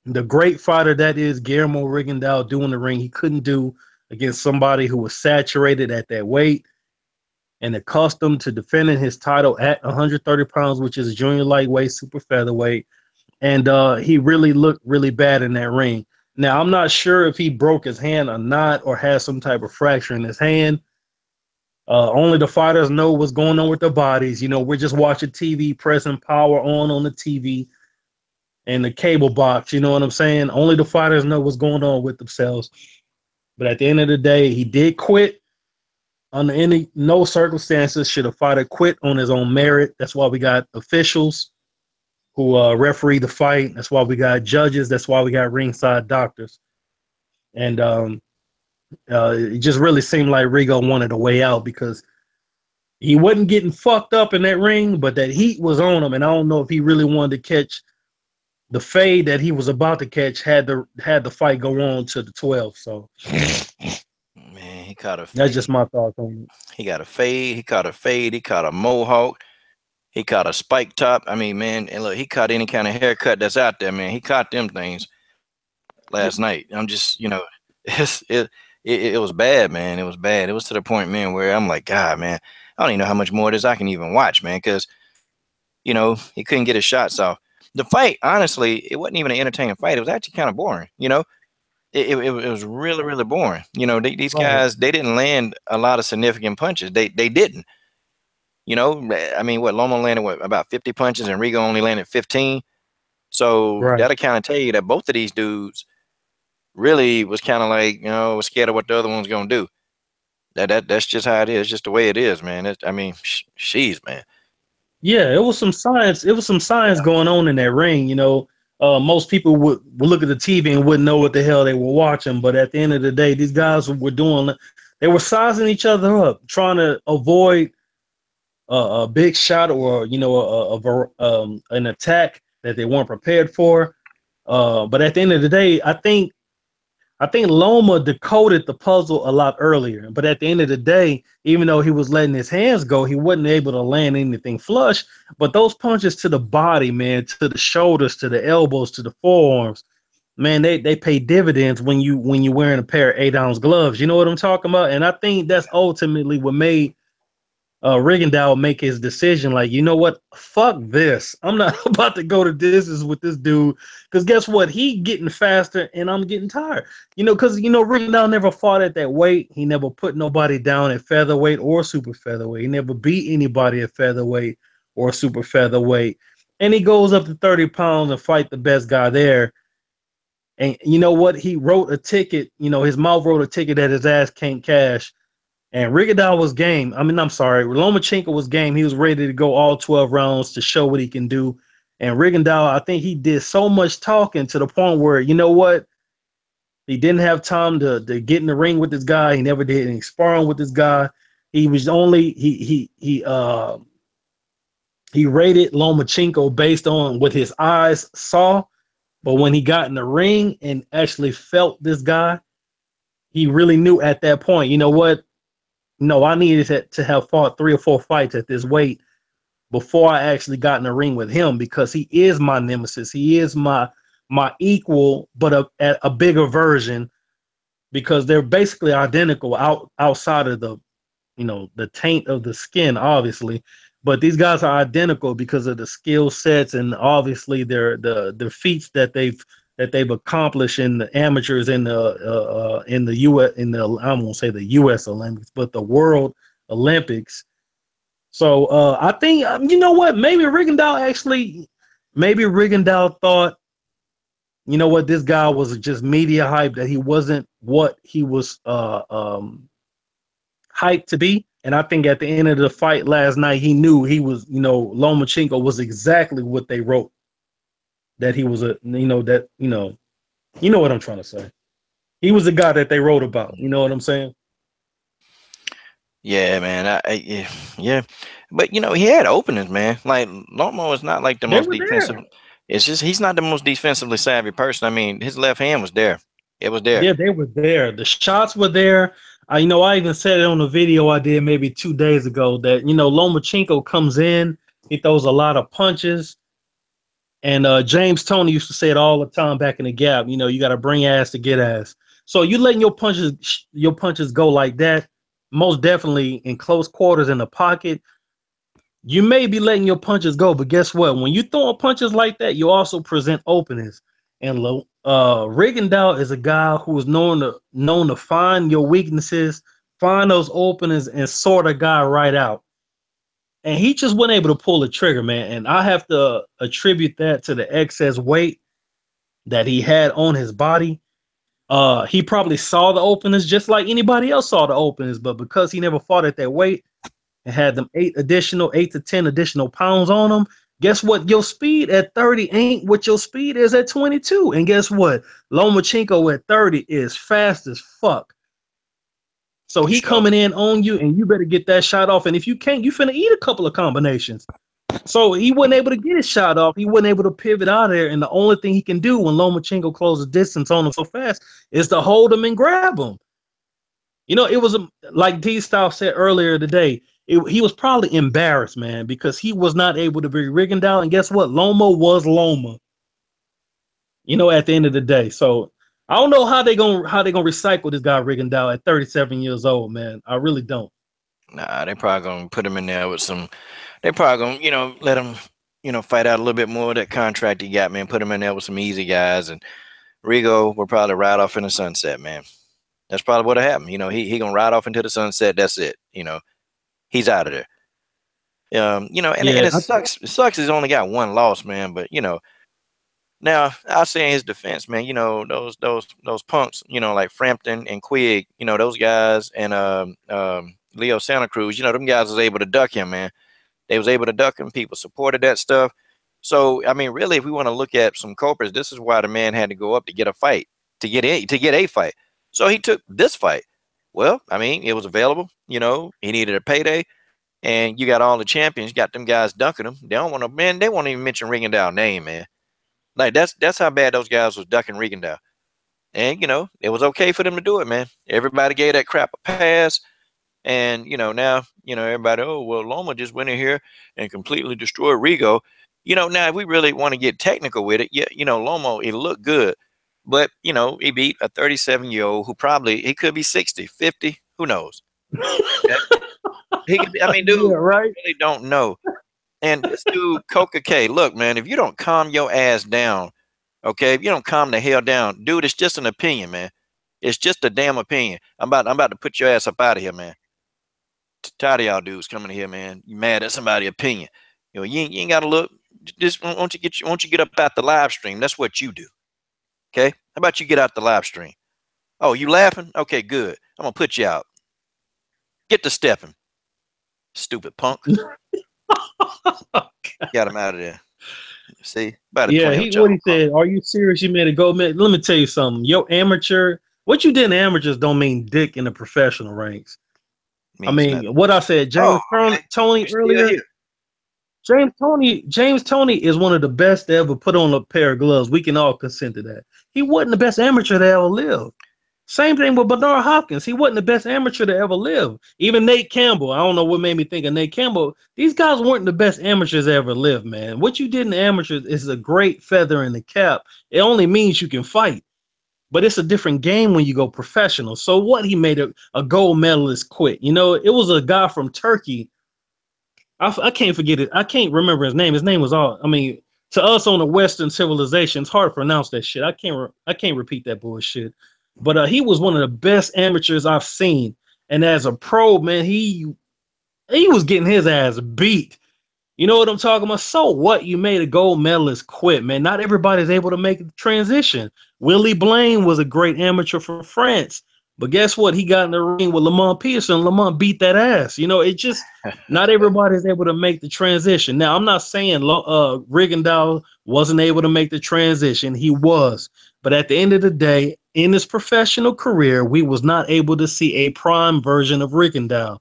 the great fighter that is Guillermo Rigondeaux do in the ring, he couldn't do against somebody who was saturated at that weight and accustomed to defending his title at 130 pounds, which is junior lightweight, super featherweight. And he really looked really bad in that ring. Now, I'm not sure if he broke his hand or not, or has some type of fracture in his hand. Only the fighters know what's going on with their bodies. We're just watching TV, pressing power on the TV and the cable box. You know what I'm saying? Only the fighters know what's going on with themselves. But at the end of the day, he did quit. Under no circumstances should a fighter quit on his own merit. That's why we got officials who referee the fight. That's why we got judges. That's why we got ringside doctors. And it just really seemed like Rigo wanted a way out because he wasn't getting fucked up in that ring, but that heat was on him. And I don't know if he really wanted to catch the fade that he was about to catch had the fight go on to the 12th. So, man, he caught a fade. That's just my thoughts on it. He got a fade. He caught a fade. He caught a mohawk. He caught a spike top. I mean, man, and look, he caught any kind of haircut that's out there, man. He caught them things. last night. I'm just, it's, it was bad, man. It was bad. It was to the point, man, where I'm like, God, man, I don't even know how much more of this I can even watch, man, because he couldn't get his shots off. The fight, honestly, it wasn't even an entertaining fight. It was actually kind of boring. It was really, really boring. These Right. guys, they didn't land a lot of significant punches. They didn't. I mean, what Loma landed about 50 punches, and Rigo only landed 15. So Right. that'll kind of tell you that both of these dudes really was kind of like, was scared of what the other one's gonna do. That's just how it is. Just the way it is, man. I mean, she's man. Yeah, it was some science. It was some science going on in that ring. Most people would look at the TV and wouldn't know what the hell they were watching. But at the end of the day, these guys were doing. They were sizing each other up, trying to avoid a big shot or an attack that they weren't prepared for. But at the end of the day, I think Loma decoded the puzzle a lot earlier. But at the end of the day, even though he was letting his hands go, he wasn't able to land anything flush. But those punches to the body, man, to the shoulders, to the elbows, to the forearms, man, they pay dividends when you're wearing a pair of 8-ounce gloves. You know what I'm talking about? And I think that's ultimately what made Rigondeaux make his decision. Like, you know what? Fuck this. I'm not about to go to distance with this dude. Because guess what? He getting faster and I'm getting tired. Because Rigondeaux never fought at that weight. He never put nobody down at featherweight or super featherweight. He never beat anybody at featherweight or super featherweight. And he goes up to 30 pounds and fight the best guy there. And you know what? He wrote a ticket. His mouth wrote a ticket that his ass can't cash. And Rigondeaux was game. I mean, I'm sorry. Lomachenko was game. He was ready to go all 12 rounds to show what he can do. And Rigondeaux, I think he did so much talking to the point where, you know what? He didn't have time to get in the ring with this guy. He never did any sparring with this guy. He was only he rated Lomachenko based on what his eyes saw. But when he got in the ring and actually felt this guy, he really knew at that point, you know what? No, I needed to have fought 3 or 4 fights at this weight before I actually got in the ring with him, because he is my nemesis. He is my equal, but at a bigger version, because they're basically identical outside of the taint of the skin, obviously. But these guys are identical because of the skill sets and obviously the feats that they've accomplished in the amateurs in the US, I won't say the US Olympics, but the World Olympics. So I think you know what, maybe Rigondeaux thought, you know what, this guy was just media hype, that he wasn't what he was hyped to be. And I think at the end of the fight last night, he knew he was, Lomachenko was exactly what they wrote that he was you know what I'm trying to say. He was the guy that they wrote about. You know what I'm saying? Yeah, man. Yeah, but he had openings, man. Like Loma is not like the They most were defensive. there. It's just he's not the most defensively savvy person. I mean, his left hand was there. It was there. Yeah, they were there. The shots were there. I even said it on a video I did maybe 2 days ago that, Lomachenko comes in, he throws a lot of punches. And James Toney used to say it all the time back in the gap. You got to bring ass to get ass. So you letting your punches go like that, most definitely in close quarters in the pocket. You may be letting your punches go, but guess what? When you throw punches like that, you also present openings. And Rigondeaux is a guy who is known to find your weaknesses, find those openings, and sort a guy right out. And he just wasn't able to pull the trigger, man. And I have to attribute that to the excess weight that he had on his body. He probably saw the openings just like anybody else saw the openings, but because he never fought at that weight and had them 8 to 10 additional pounds on him, guess what? Your speed at 30 ain't what your speed is at 22. And guess what? Lomachenko at 30 is fast as fuck. So he Sure. coming in on you, and you better get that shot off. And if you can't, you finna eat a couple of combinations. So he wasn't able to get his shot off. He wasn't able to pivot out of there. And the only thing he can do when Lomachenko closes distance on him so fast is to hold him and grab him. It was like D-Style said earlier today. He was probably embarrassed, man, because he was not able to be Rigondeaux. And guess what? Loma was Loma. At the end of the day. So I don't know how they gonna recycle this guy Rigondeaux at 37 years old, man. I really don't. Nah, they probably gonna put him in there with some. They probably gonna, let him, fight out a little bit more of that contract he got, man. Put him in there with some easy guys, and Rigo will probably ride off in the sunset, man. That's probably what'll happen. He gonna ride off into the sunset. That's it. He's out of there. And Yeah, it sucks. It sucks. He's only got one loss, man. But now I'll say in his defense, man. Those punks, like Frampton and Quigg, those guys, and Leo Santa Cruz, them guys was able to duck him, man. They was able to duck him. People supported that stuff. So I mean, really, if we want to look at some culprits, this is why the man had to go up to get a fight, to get a fight. So he took this fight. Well, I mean, it was available. He needed a payday. And you got all the champions, got them guys dunking them. They don't want to, man. They won't even mention Rigondeaux's name, man. Like that's how bad those guys was ducking Rigondeaux. And it was okay for them to do it, man. Everybody gave that crap a pass. And now everybody, oh well, Loma just went in here and completely destroyed Rigo. Now if we really want to get technical with it, yeah, Loma, it looked good, but he beat a 37-year-old who probably he could be 60, 50, who knows? Okay? I mean, dude, yeah, right? really don't know. And this dude, Coca K, look, man, if you don't calm your ass down, okay, if you don't calm the hell down, dude, it's just an opinion, man. It's just a damn opinion. I'm about to put your ass up out of here, man. Tired of y'all dudes coming here, man. You mad at somebody's opinion? You ain't got to look. Just won't you get up out the live stream? That's what you do. Okay, how about you get out the live stream? Oh, you laughing? Okay, good. I'm gonna put you out. Get to stepping. Stupid punk. Got him out of there. See? About Yeah, what he punk. said, are you serious? You made a gold medal? Let me tell you something. Yo, amateur, what you did in amateurs don't mean dick in the professional ranks. I mean, nothing. What I said, Tony earlier. James Tony is one of the best to ever put on a pair of gloves. We can all consent to that. He wasn't the best amateur to ever live. Same thing with Bernard Hopkins. He wasn't the best amateur to ever live. Even Nate Campbell. I don't know what made me think of Nate Campbell. These guys weren't the best amateurs to ever live, man. What you did in the amateurs is a great feather in the cap. It only means you can fight. But it's a different game when you go professional. So what? He made a gold medalist quit. It was a guy from Turkey. I can't forget it. I can't remember his name. His name was all. I mean, to us on the Western civilization, it's hard to pronounce that shit. I can't repeat that bullshit. But he was one of the best amateurs I've seen. And as a pro, man, he was getting his ass beat. You know what I'm talking about? So what? You made a gold medalist quit, man. Not everybody's able to make the transition. Willie Blaine was a great amateur from France. But guess what? He got in the ring with Lamont Pearson. Lamont beat that ass. It just not everybody's able to make the transition. Now, I'm not saying Rigondeaux wasn't able to make the transition. He was. But at the end of the day, in his professional career, we was not able to see a prime version of Rigondeaux.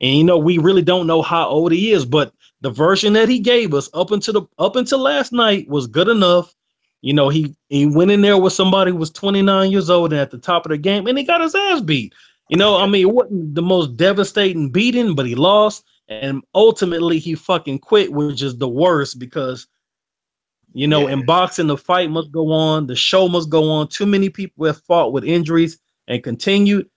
And we really don't know how old he is, but the version that he gave us up until last night was good enough. He went in there with somebody who was 29 years old and at the top of the game, and he got his ass beat. I mean, it wasn't the most devastating beating, but he lost, and ultimately he fucking quit, which is the worst because in boxing, the fight must go on, the show must go on. Too many people have fought with injuries and continued.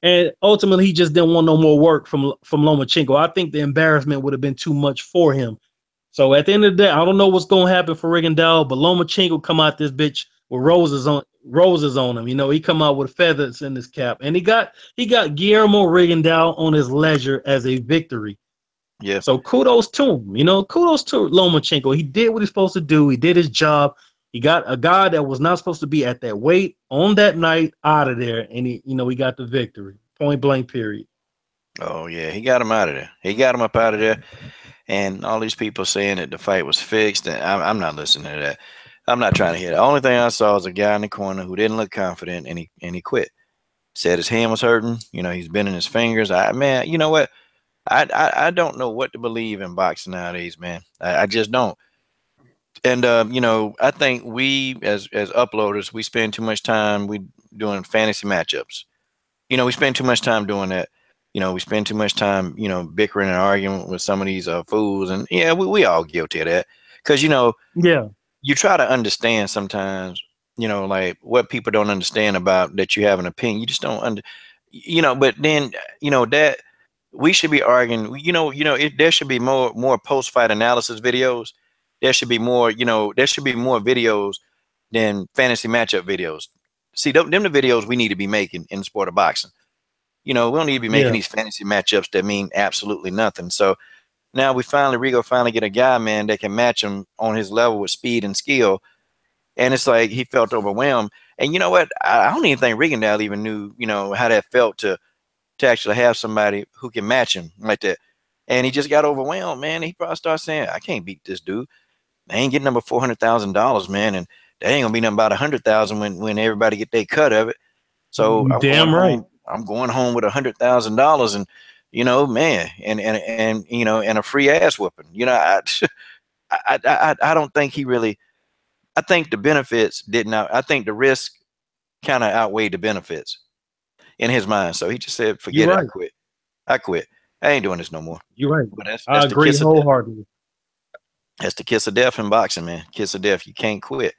And ultimately, he just didn't want no more work from Lomachenko. I think the embarrassment would have been too much for him. So at the end of the day, I don't know what's going to happen for Rigondeaux, but Lomachenko come out this bitch with roses on him. He come out with feathers in his cap, and he got Guillermo Rigondeaux on his leisure as a victory. Yeah. So kudos to him. Kudos to Lomachenko. He did what he's supposed to do. He did his job. He got a guy that was not supposed to be at that weight on that night out of there, and he got the victory. Point blank, period. Oh yeah, he got him out of there. He got him up out of there, and all these people saying that the fight was fixed, and I'm not listening to that. I'm not trying to hear that. The only thing I saw was a guy in the corner who didn't look confident, and he quit. Said his hand was hurting. He's bending his fingers. Man, you know what? I don't know what to believe in boxing nowadays, man. I just don't. And I think we as uploaders, we spend too much time doing fantasy matchups. We spend too much time doing that. We spend too much time, bickering and arguing with some of these fools, and yeah, we all guilty of that. Because yeah, you try to understand sometimes like what people don't understand about that you have an opinion. You just don't but then, that we should be arguing, there should be more post-fight analysis videos. There should be more, there should be more videos than fantasy matchup videos. See, them the videos we need to be making in the sport of boxing. We don't need to be making Yeah. these fantasy matchups that mean absolutely nothing. So now Rigo finally get a guy, man, that can match him on his level with speed and skill. And it's like he felt overwhelmed. And you know what? I don't even think Rigondeaux even knew, how that felt to actually have somebody who can match him like that. And he just got overwhelmed, man. He probably started saying, I can't beat this dude. I ain't getting number $400,000, man. And they ain't gonna be nothing about 100,000 when everybody get their cut of it. So I'm going Damn right. home. I'm going home with $100,000, and man, and a free ass whooping. I don't think he really. I think the benefits did not. I think the risk kind of outweighed the benefits in his mind. So he just said, You're "Forget it. I right. quit. I quit. I ain't doing this no more." You're right. But I that's the agree kiss of death. wholeheartedly. That's the kiss of death in boxing, man. Kiss of death. You can't quit.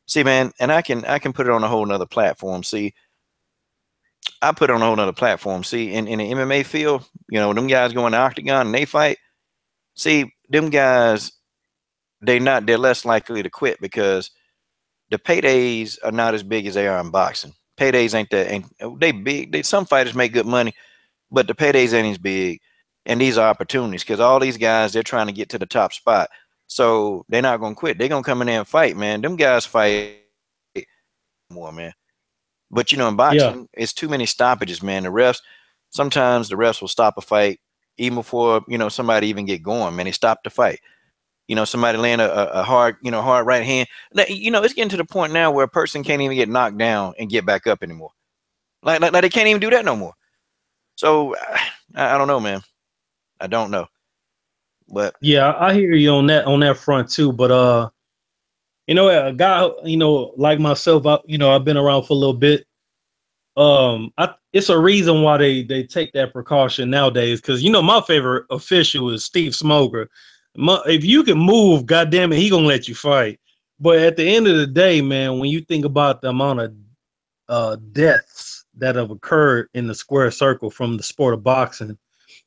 See, man, and I can put it on a whole nother platform. See, I put it on a whole nother platform. See, in the MMA field, them guys go in the octagon and they fight. See, them guys, they're less likely to quit because the paydays are not as big as they are in boxing. Paydays ain't they big. Some fighters make good money, but the paydays ain't as big. And these are opportunities because all these guys, they're trying to get to the top spot. So they're not gonna quit. They're gonna come in there and fight, man. Them guys fight more, man. But in Yeah. boxing, it's too many stoppages, man. Sometimes the refs will stop a fight even before somebody even get going, man. They stop the fight. Somebody land a hard, hard right hand. It's getting to the point now where a person can't even get knocked down and get back up anymore. Like they can't even do that no more. So I don't know, man. I don't know. But Yeah, I hear you on that front too. But a guy, like myself, I've been around for a little bit. It's a reason why they take that precaution nowadays. Because my favorite official is Steve Smoker. If you can move, goddamn it, he gonna let you fight. But at the end of the day, man, when you think about the amount of deaths that have occurred in the square circle from the sport of boxing,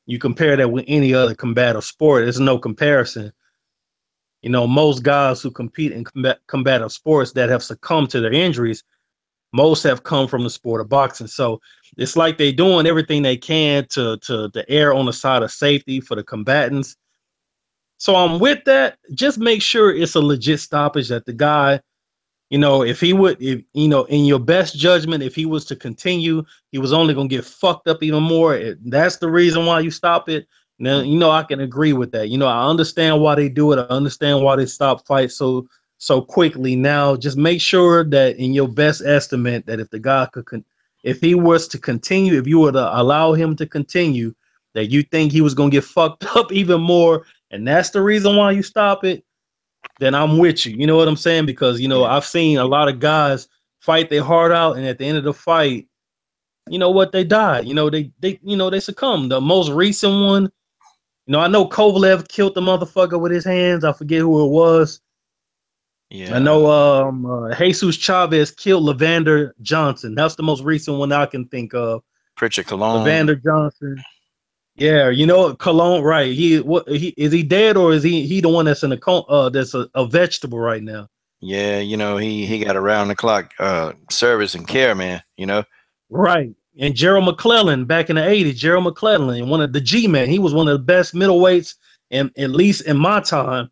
you compare that with any other combative sport, there's no comparison. Most guys who compete in combative sports that have succumbed to their injuries, most have come from the sport of boxing. So it's like they're doing everything they can to err on the side of safety for the combatants. So I'm with that. Just make sure it's a legit stoppage that the guy, if he would, if in your best judgment, if he was to continue, he was only gonna get fucked up even more. That's the reason why you stop it. Now, I can agree with that. I understand why they do it. I understand why they stop fights so quickly. Now, just make sure that in your best estimate that if the guy if he was to continue, if you were to allow him to continue, that you think he was gonna get fucked up even more, and that's the reason why you stop it, then I'm with you. You know what I'm saying? Because yeah, I've seen a lot of guys fight their heart out, and at the end of the fight, what, they died. They succumbed. The most recent one, I know Kovalev killed the motherfucker with his hands. I forget who it was. I yeah. know Jesus Chavez killed Levander Johnson. That's the most recent one I can think of. Pritchard Cologne. Levander Johnson. Yeah, Cologne, right? He is he dead, or is he the one that's in that's a vegetable right now? Yeah, he got around the clock service and care, man. Right. And Gerald McClellan back in the 80s, Gerald McClellan, one of the G-men, he was one of the best middleweights, and at least in my time.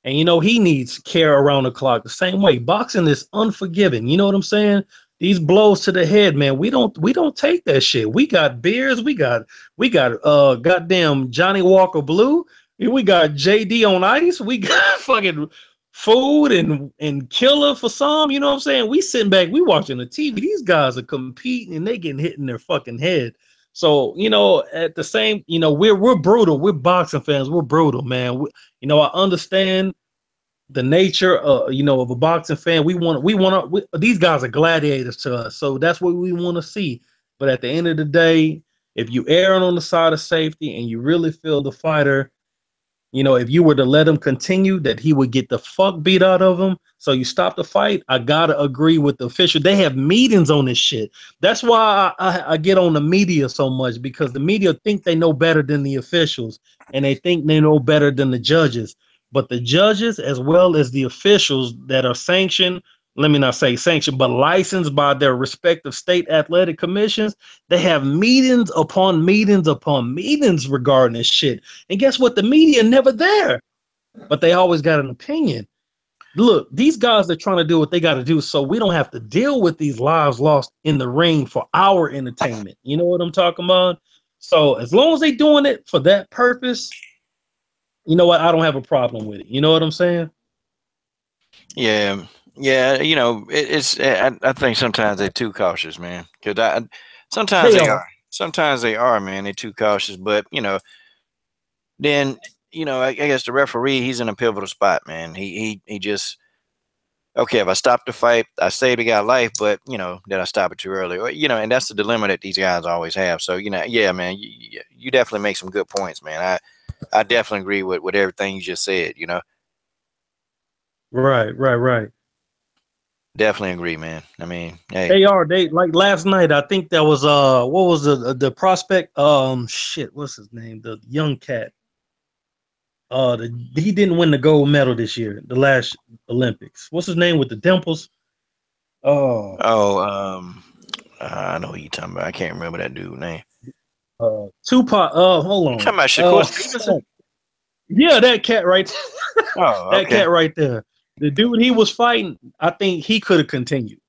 And he needs care around the clock. The same way. Boxing is unforgiving. You know what I'm saying? These blows to the head, man. We don't take that shit. We got beers. We got goddamn Johnny Walker Blue. We got JD on ice. We got fucking food and killer for some. You know what I'm saying? We sitting back, we watching the TV. These guys are competing and they getting hit in their fucking head. So, at the same, we're brutal. We're boxing fans. We're brutal, man. I understand the nature of a boxing fan. These guys are gladiators to us, so that's what we want to see. But at the end of the day, if you err on the side of safety and you really feel the fighter You know, if you were to let him continue, that he would get the fuck beat out of him. So you stop the fight. I gotta agree with the official. They have meetings on this shit. That's why I get on the media so much, because the media think they know better than the officials, and they think they know better than the judges. But the judges, as well as the officials that are sanctioned, let me not say sanctioned, but licensed by their respective state athletic commissions, they have meetings upon meetings upon meetings regarding this shit. And guess what? The media never there, but they always got an opinion. Look, these guys are trying to do what they got to do, so we don't have to deal with these lives lost in the ring for our entertainment. You know what I'm talking about? So as long as they doing it for that purpose, you know what? I don't have a problem with it. You know what I'm saying? Yeah, yeah. I think sometimes they're too cautious, man. Because sometimes They they are. are. Sometimes they are, man. They're too cautious. But then I guess the referee, he's in a pivotal spot, man. He just okay. If I stop the fight, I saved the guy life, but did I stop it too early? Or and that's the dilemma that these guys always have. So yeah, man. You definitely make some good points, man. I definitely agree with everything you just said. Right, right, right. Definitely agree, man. I mean, hey. They are. They like last night. I think that was what was the prospect? Shit, what's his name? The young cat. He didn't win the gold medal this year, the last Olympics. What's his name with the dimples? Oh, Oh, I know who you talking about. I can't remember that dude's name. Tupac. Hold You talking on. about Shakur Stevenson? Yeah, that cat right. Oh, That okay. cat right there. The dude he was fighting, I think he could have continued.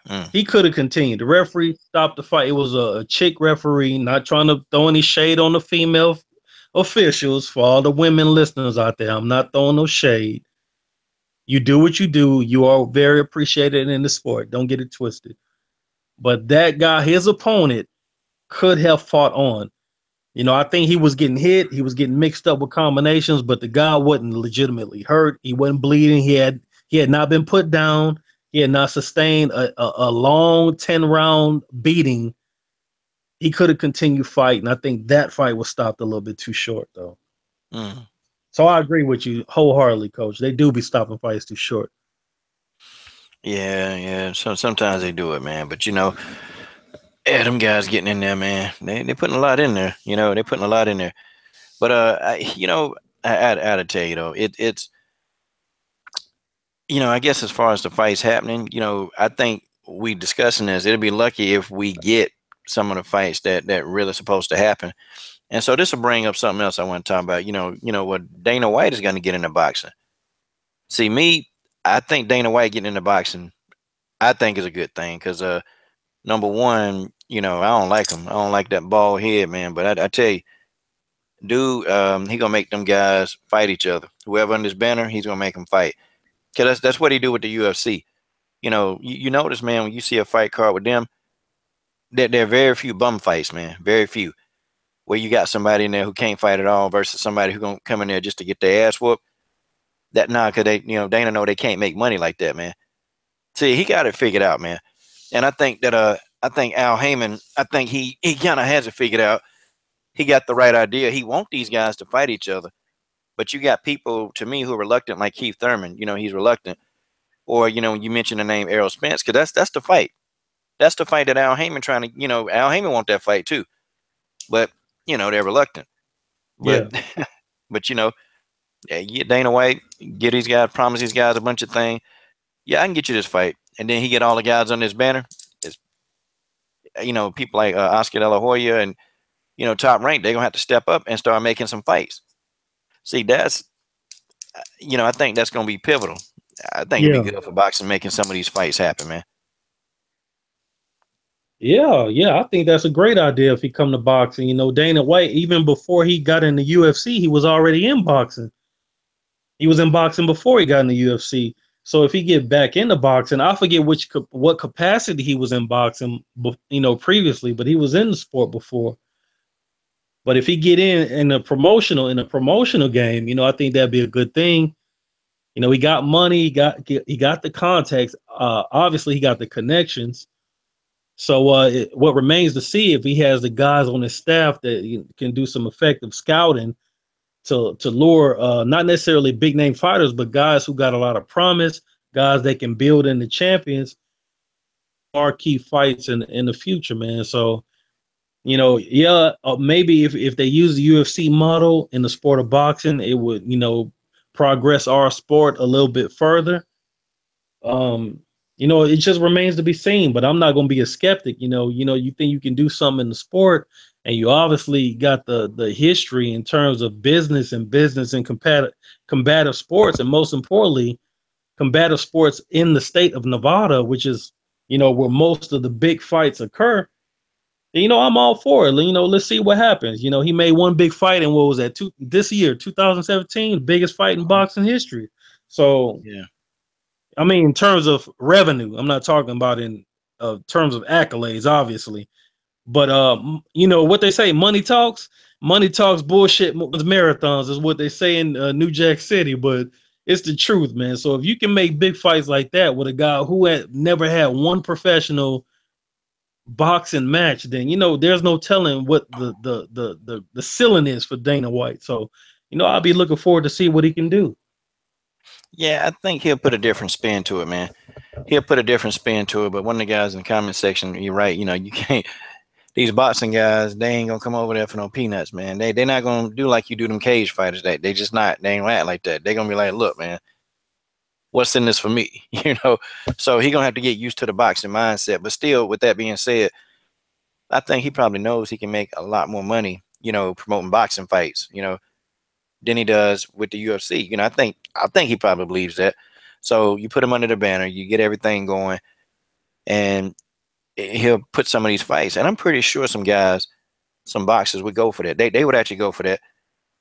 Mm. He could have continued. The referee stopped the fight. It was a chick referee, not trying to throw any shade on the female officials. For all the women listeners out there, I'm not throwing no shade. You do what you do. You are very appreciated in the sport. Don't get it twisted. But that guy, his opponent, could have fought on. You know, I think he was getting hit. He was getting mixed up with combinations, but the guy wasn't legitimately hurt. He wasn't bleeding. He had not been put down. He had not sustained a long 10-round beating. He could have continued fighting. I think that fight was stopped a little bit too short, though. Mm. So I agree with you wholeheartedly, Coach. They do be stopping fights too short. Yeah, yeah. So sometimes they do it, man. But yeah, them guys getting in there, man. They putting a lot in there. They putting a lot in there. But I to tell you though, it's I guess as far as the fights happening, I think we discussing this. It'll be lucky if we get some of the fights that really supposed to happen. And so this will bring up something else I want to talk about. What Dana White is going to get into boxing. See me, I think Dana White getting into boxing, I think is a good thing because number one, I don't like him. I don't like that bald head, man. But I tell you, dude, he gonna make them guys fight each other. Whoever on this banner, he's gonna make them fight. Cause that's what he do with the UFC. You notice, man, when you see a fight card with them, that there are very few bum fights, man. Very few. Where you got somebody in there who can't fight at all versus somebody who gonna come in there just to get their ass whooped. That nah, cause they, Dana know they can't make money like that, man. See, he got it figured out, man. And I think that I think Al Heyman, I think he kind of has it figured out. He got the right idea. He want these guys to fight each other. But you got people to me who are reluctant, like Keith Thurman. He's reluctant. Or you mentioned the name Errol Spence, because that's the fight. That's the fight that Al Heyman trying to. Al Heyman want that fight too, but they're reluctant. But Yeah. but yeah, get Dana White, get these guys, promise these guys a bunch of things. Yeah, I can get you this fight, and then he get all the guys on this banner. It's, people like Oscar De La Hoya and Top Rank. They're gonna have to step up and start making some fights. See, that's I think that's gonna be pivotal. I think it'd be Yeah. good for boxing making some of these fights happen, man. Yeah, yeah, I think that's a great idea if he come to boxing. You know, Dana White, even before he got in the UFC, he was already in boxing. He was in boxing before he got in the UFC. So if he get back into boxing, I forget what capacity he was in boxing, previously, but he was in the sport before. But if he get in a promotional game, I think that'd be a good thing. You know, he got money, he got the contacts. Obviously, he got the connections. So what remains to see if he has the guys on his staff that can do some effective scouting to lure not necessarily big name fighters, but guys who got a lot of promise, guys that can build into champions, marquee fights in the future, man. So yeah, maybe if they use the UFC model in the sport of boxing, it would progress our sport a little bit further. Um, it just remains to be seen. But I'm not going to be a skeptic. You think you can do something in the sport, and you obviously got the history in terms of business and combative sports, and most importantly, combative sports in the state of Nevada, which is where most of the big fights occur. And, I'm all for it. Let's see what happens. He made one big fight, and what was that? This year, 2017, biggest fight in boxing history. So Yeah. I mean, in terms of revenue, I'm not talking about in terms of accolades, obviously. But what they say, money talks. Money talks. Bullshit marathons is what they say in New Jack City. But it's the truth, man. So if you can make big fights like that with a guy who had never had one professional boxing match, then there's no telling what the ceiling is for Dana White. So I'll be looking forward to see what he can do. Yeah, I think he'll put a different spin to it, man. He'll put a different spin to it. But one of the guys in the comment section, you're right. You can't. These boxing guys, they ain't gonna come over there for no peanuts, man. They're not gonna do like you do them cage fighters. They just not. They ain't gonna act like that. They're gonna be like, look, man, what's in this for me? So he gonna have to get used to the boxing mindset. But still, with that being said, I think he probably knows he can make a lot more money, promoting boxing fights, than he does with the UFC. I think he probably believes that. So you put him under the banner, you get everything going, and he'll put some of these fights. And I'm pretty sure some boxers would go for that. They would actually go for that.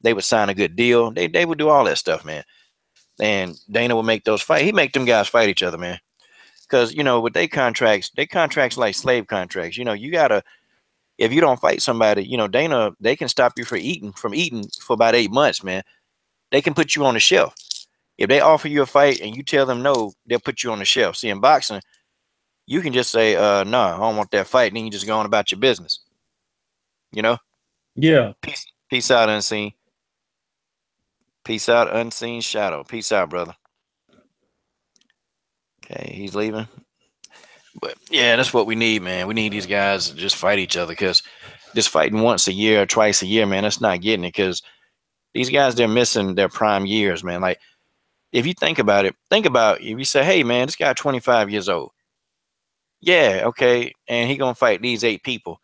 They would sign a good deal. They would do all that stuff, man. And Dana would make those fight. He make them guys fight each other, man. Because with their contracts like slave contracts. You gotta, if you don't fight somebody, Dana, they can stop you from eating for about 8 months, man. They can put you on the shelf. If they offer you a fight and you tell them no, they'll put you on the shelf. See, in boxing, you can just say, no, I don't want that fight, and then you just go on about your business. Yeah. Peace out, unseen. Peace out, unseen shadow. Peace out, brother. Okay, he's leaving. But yeah, that's what we need, man. We need these guys to just fight each other, because just fighting once a year or twice a year, man, that's not getting it. Because these guys, they're missing their prime years, man. Like, if you think about it, if you say, hey, man, this guy 25 years old. Yeah, okay, and he gonna fight these 8 people.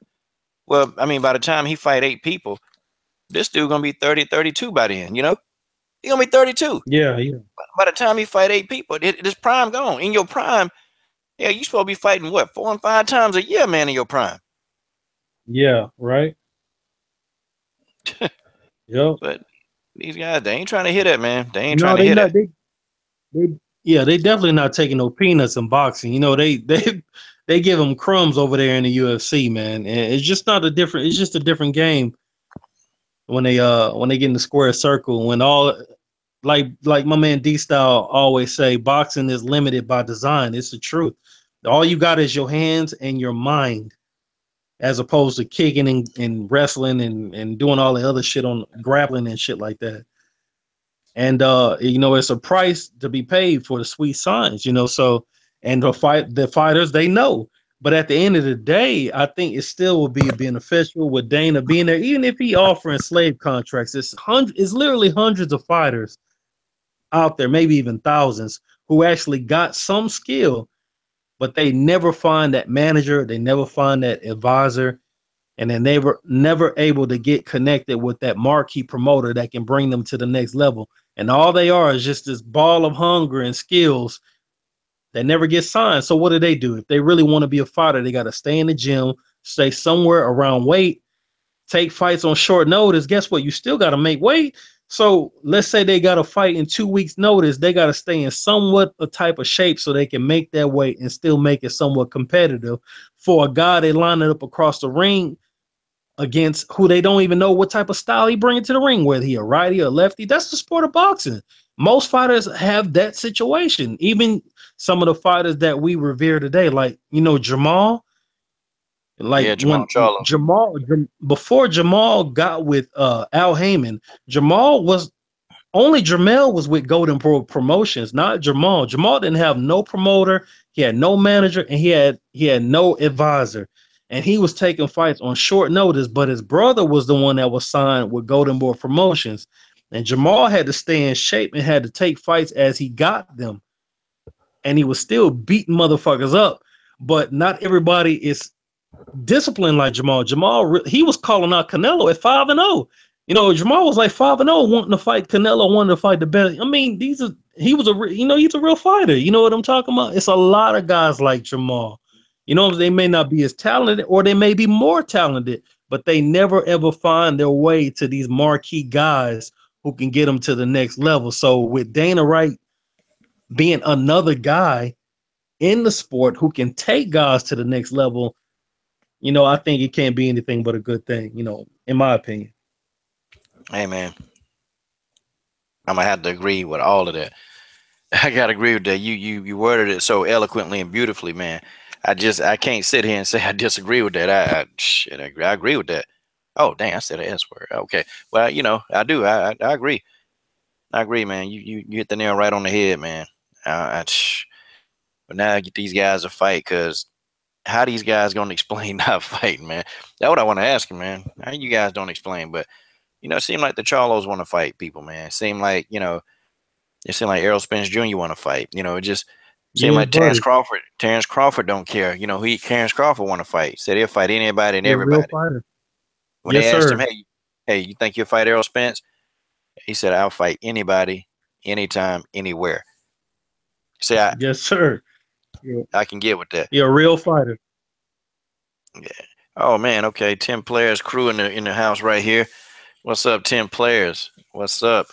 Well, I mean, by the time he fight 8 people, this dude gonna be 30, 32 by then. He gonna be 32. Yeah. Yeah. By the time he fight 8 people, his prime gone. In your prime, yeah, you supposed to be fighting what, 4 and 5 times a year, man, in your prime. Yeah. Right. Yep. But these guys, they ain't trying to hit it, man. They ain't No, trying to they hit not. it. They definitely not taking no peanuts in boxing. They give them crumbs over there in the UFC, man. And it's just not a different. It's just a different game when they get in the square circle. When all like my man D Style always say, boxing is limited by design. It's the truth. All you got is your hands and your mind, as opposed to kicking and wrestling and doing all the other shit on grappling and shit like that. And it's a price to be paid for the sweet science, so, and the fighters, they know. But at the end of the day, I think it still will be beneficial with Dana being there, even if he offering slave contracts. It's literally hundreds of fighters out there, maybe even thousands, who actually got some skill, but they never find that manager, they never find that advisor, and then they were never able to get connected with that marquee promoter that can bring them to the next level. And all they are is just this ball of hunger and skills that never get signed. So what do? If they really want to be a fighter, they got to stay in the gym, stay somewhere around weight, take fights on short notice. Guess what? You still got to make weight. So let's say they got to fight in 2 weeks notice. They got to stay in somewhat a type of shape so they can make that weight and still make it somewhat competitive for a guy they line it up across the ring against who they don't even know what type of style he bringing to the ring, whether he a righty or lefty. That's the sport of boxing. Most fighters have that situation. Even some of the fighters that we revere today, like Jamal, Like Yeah, Jamal Charlo. Before Jamal got with Al Heyman, Jamal was only Jamel was with Golden Promotions, not Jamal. Jamal didn't have no promoter, he had no manager, and he had no advisor. And he was taking fights on short notice, but his brother was the one that was signed with Golden Boy Promotions. And Jamal had to stay in shape and had to take fights as he got them. And he was still beating motherfuckers up. But not everybody is disciplined like Jamal. He was calling out Canelo at 5-0. You know, Jamal was like 5-0, wanting to fight Canelo, wanting to fight the best. I mean, he's a real fighter. You know what I'm talking about? It's a lot of guys like Jamal. You know, they may not be as talented, or they may be more talented, but they never ever find their way to these marquee guys who can get them to the next level. So with Dana White being another guy in the sport who can take guys to the next level, you know, I think it can't be anything but a good thing, you know, in my opinion. Hey, man, I'm gonna have to agree with all of that. I gotta agree with that. You worded it so eloquently and beautifully, man. I can't sit here and say I disagree with that. I agree with that. Oh, dang, I said an S word. Okay, well, you know, I do. I agree. I agree, man. You hit the nail right on the head, man. But now I get these guys to fight, because how these guys gonna explain not fighting, man? That's what I want to ask you, man. How you guys don't explain, but you know, it seems like the Charlos want to fight people, man. It seems like, you know, it seems like Errol Spence Jr. want to fight. You know, it just seemed like buddy. Terrence Crawford don't care. You know, Terrence Crawford want to fight. Said he'll fight anybody and everybody. Real fighter. When they asked him, hey, you think you'll fight Errol Spence? He said, I'll fight anybody, anytime, anywhere. See, yes, sir. I can get with that. You're a real fighter. Yeah. Oh man, okay. 10 players crew in the house right here. What's up, 10 players? What's up?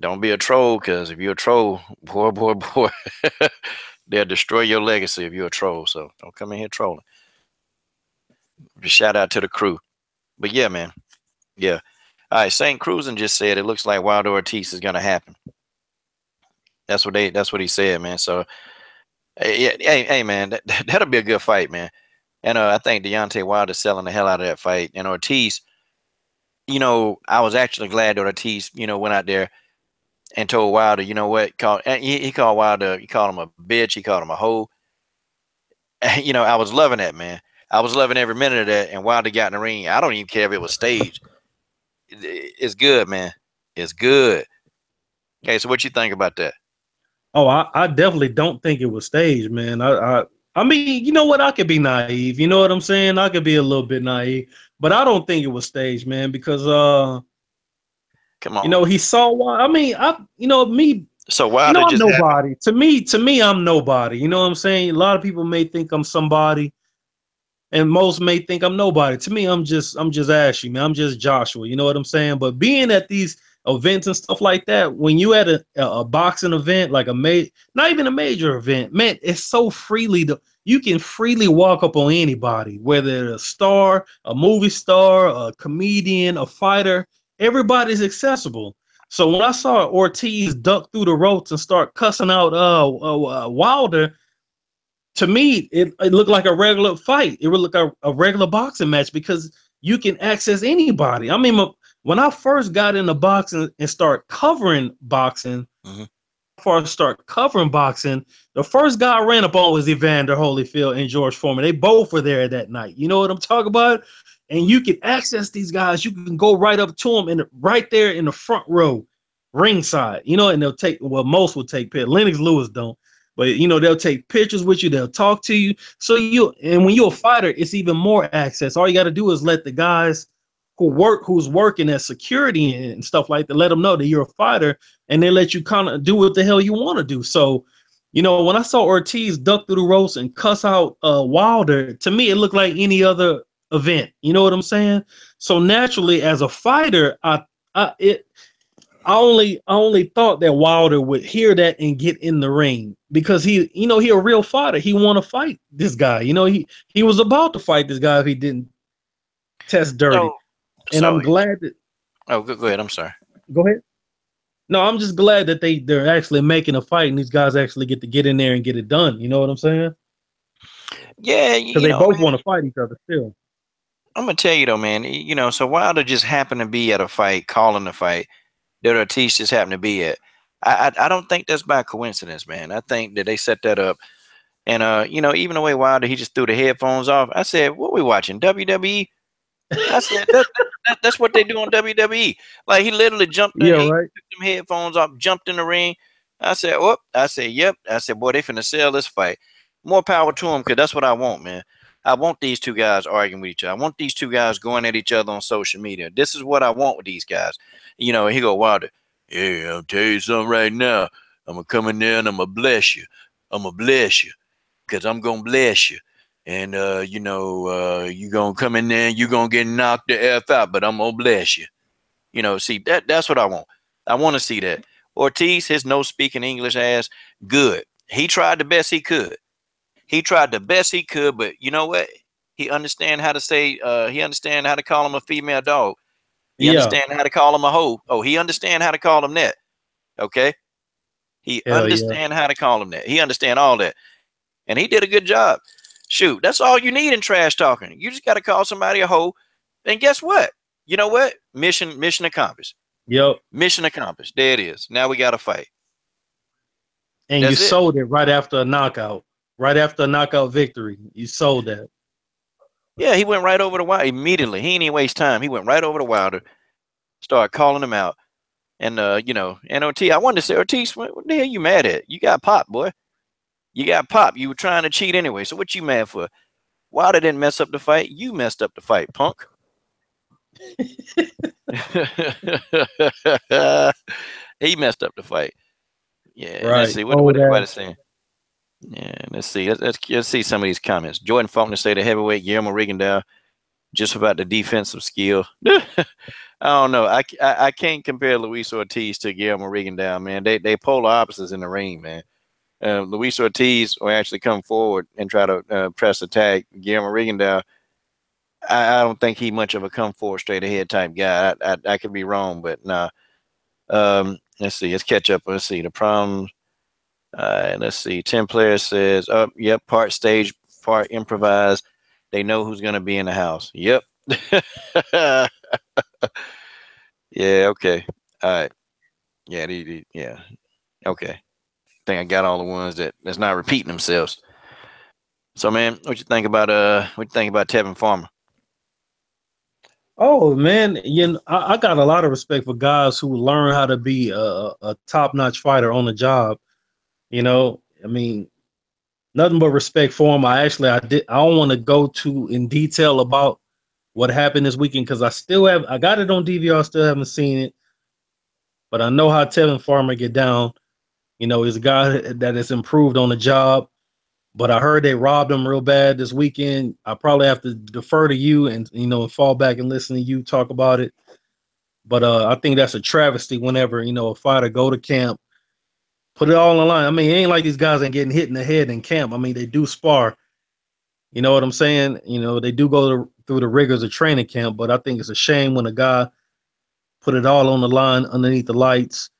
Don't be a troll, because if you're a troll, boy, they'll destroy your legacy if you're a troll. So don't come in here trolling. Just shout out to the crew. But yeah, man. Yeah. All right, St. Cruising just said it looks like Wilder Ortiz is gonna happen. That's what he said, man. So hey man, that'll be a good fight, man. And I think Deontay Wilder's selling the hell out of that fight. And Ortiz, you know, I was actually glad that Ortiz, you know, went out there and told Wilder, you know what, he called Wilder, he called him a bitch, he called him a hoe. And, you know, I was loving that, man. I was loving every minute of that. And Wilder got in the ring. I don't even care if it was staged. It's good, man. It's good. Okay, so what you think about that? Oh, I definitely don't think it was staged, man. I mean, you know what? I could be naive. You know what I'm saying? I could be a little bit naive, but I don't think it was staged, man, because come on, you know, he saw why. I mean, me. So Wilder, you know, I'm nobody. To me, I'm nobody. You know what I'm saying? A lot of people may think I'm somebody, and most may think I'm nobody. To me, I'm just Ashley, man. I'm just Joshua. You know what I'm saying? But being at these events and stuff like that, when you at a boxing event, like not even a major event, man, it's so you can freely walk up on anybody, whether it's a star, a movie star, a comedian, a fighter. Everybody's accessible. So when I saw Ortiz duck through the ropes and start cussing out Wilder, to me, it looked like a regular fight. It would look like a regular boxing match, because you can access anybody. I mean, when I first got into boxing and start covering boxing, the first guy I ran up on was Evander Holyfield and George Foreman. They both were there that night. You know what I'm talking about? And you can access these guys. You can go right up to them, and right there in the front row, ringside. You know, and most will take pictures. Lennox Lewis don't. But, you know, they'll take pictures with you. They'll talk to you. So when you're a fighter, it's even more access. All you got to do is let the guys who's working as security and stuff like that, let them know that you're a fighter, and they let you kind of do what the hell you want to do. So, you know, when I saw Ortiz duck through the ropes and cuss out Wilder, to me, it looked like any other event. You know what I'm saying? So naturally, as a fighter, I only thought that Wilder would hear that and get in the ring, because he a real fighter. He want to fight this guy. You know, he was about to fight this guy if he didn't test dirty. I'm glad that. Oh, go ahead. I'm sorry. Go ahead. No, I'm just glad that they're actually making a fight, and these guys actually get in there and get it done. You know what I'm saying? Yeah, because you they know, both man. want to fight each other still. I'm gonna tell you though, man. You know, so Wilder just happened to be at a fight, calling the fight that Ortiz just happened to be at. I don't think that's by coincidence, man. I think that they set that up. And you know, even the way Wilder he just threw the headphones off. I said, "What we watching? WWE?" I said, "That's what they do on WWE." Like he literally jumped in, Yeah, he right. took them headphones off, jumped in the ring. I said, "Whoop!" I said, "Yep." I said, "Boy, they finna sell this fight." More power to them, cause that's what I want, man. I want these two guys arguing with each other. I want these two guys going at each other on social media. This is what I want with these guys. You know, he go Wilder. Yeah, I'll tell you something right now. I'm gonna come in there and I'm gonna bless you. I'm gonna bless you because I'm gonna bless you. And you know, you gonna come in there and you gonna get knocked the F out, but I'm gonna bless you. You know, see that's what I want. I want to see that. Ortiz, his no speaking English ass, good. He tried the best he could. He tried the best he could, but you know what? He understand how to say, he understand how to call him a female dog. He Yeah, understand how to call him a hoe. Oh, he understand how to call him that. Okay? He hell yeah. understand how to call him that. He understand all that. And he did a good job. Shoot, that's all you need in trash talking. You just got to call somebody a hoe. And guess what? You know what? Mission accomplished. Yep. Mission accomplished. There it is. Now we got to fight. And you That's it. sold it right after a knockout. Right after a knockout victory. You sold that. Yeah, he went right over the Wilder immediately. He didn't even waste time. He went right over to Wilder, started calling him out. And you know, and OT, I wanted to say, Ortiz, what the hell you mad at? You got popped, boy. You got popped. You were trying to cheat anyway. So what you mad for? Wilder didn't mess up the fight. You messed up the fight, punk. He messed up the fight. Yeah, let's Right. see what Sold that. everybody's saying. Yeah, let's see. Let's see some of these comments. Jordan Faulkner say the heavyweight Guillermo Rigondeaux just about the defensive skill. I don't know. I can't compare Luis Ortiz to Guillermo Rigondeaux, man. They polar opposites in the ring, man. Luis Ortiz will actually come forward and try to press attack. Guillermo Rigondeaux, I don't think he much of a come forward straight ahead type guy. I could be wrong, but nah. Let's see. Let's catch up. Let's see the problems. Let's see. 10 players says, "Oh, yep, part stage, part improvised. They know who's gonna be in the house." Yep. Yeah. Okay. All right. Yeah. Yeah. Okay. I think I got all the ones that's not repeating themselves. So, man, what you think about Tevin Farmer? Oh man, you know, I got a lot of respect for guys who learn how to be a top-notch fighter on the job. You know, I mean, nothing but respect for him. I don't want to go too in detail about what happened this weekend because I got it on DVR, still haven't seen it, but I know how Tevin Farmer get down. You know, he's a guy that has improved on the job. But I heard they robbed him real bad this weekend. I probably have to defer to you and fall back and listen to you talk about it. But I think that's a travesty whenever a fighter go to camp, put it all on the line. I mean, it ain't like these guys ain't getting hit in the head in camp. I mean, they do spar. You know what I'm saying? They do through the rigors of training camp. But I think it's a shame when a guy put it all on the line underneath the lights,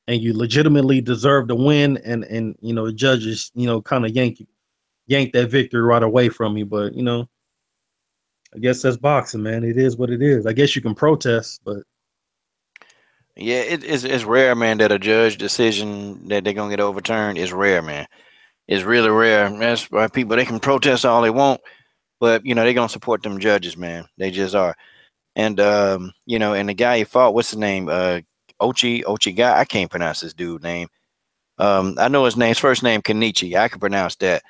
and you legitimately deserve to win, and the judges kind of yank that victory right away from you. But I guess that's boxing, man. It is what it is. I guess you can protest, but Yeah, it's rare, man, that a judge decision that they're gonna get overturned is rare, man. It's really rare. That's why people they can protest all they want, but they're gonna support them judges, man. They just are. And and the guy he fought, what's his name? Ochi guy. I can't pronounce this dude name. I know his name. His first name Kenichi. I can pronounce that.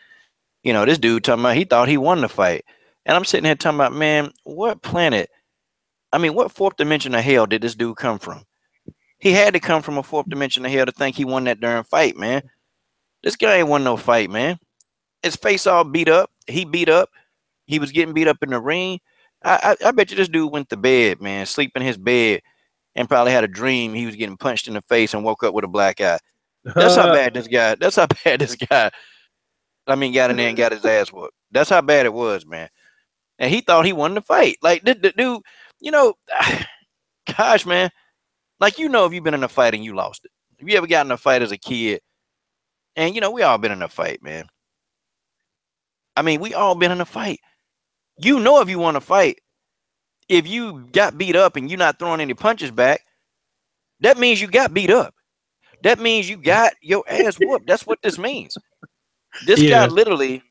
This dude talking about he thought he won the fight, and I'm sitting here talking about, man, what planet? I mean, what fourth dimension of hell did this dude come from? He had to come from a fourth dimension of hell to think he won that darn fight, man. This guy ain't won no fight, man. His face all beat up. He beat up. He was getting beat up in the ring. I bet you this dude went to bed, man, sleep in his bed, and probably had a dream he was getting punched in the face and woke up with a black eye. That's how bad this guy. That's how bad this guy. I mean, got in there and got his ass whooped. That's how bad it was, man. And he thought he won the fight. Like the dude, you know, gosh, man. Like if you've been in a fight and you lost it. Have you ever gotten in a fight as a kid? And we all been in a fight, man. I mean, we all been in a fight. You know, if you want to fight, if you got beat up and you're not throwing any punches back, that means you got beat up. That means you got your ass whooped. That's what this means. This guy Yeah, literally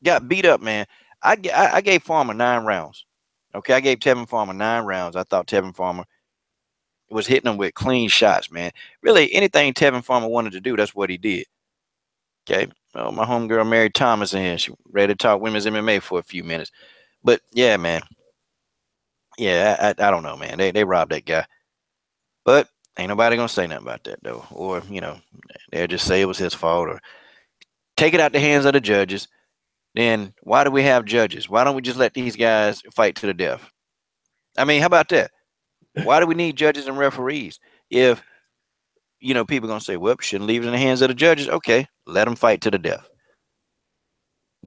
got beat up, man. I gave Farmer 9 rounds. Okay, I gave Tevin Farmer 9 rounds. I thought Tevin Farmer was hitting him with clean shots, man. Really, anything Tevin Farmer wanted to do, that's what he did. Okay. Oh, my homegirl Mary Thomas in here. She ready to talk women's MMA for a few minutes. But yeah, man. Yeah, I don't know, man. They robbed that guy. But ain't nobody gonna say nothing about that though. Or, they'll just say it was his fault or take it out the hands of the judges. Then why do we have judges? Why don't we just let these guys fight to the death? I mean, how about that? Why do we need judges and referees? If people gonna say, well, shouldn't leave it in the hands of the judges. Okay, let them fight to the death.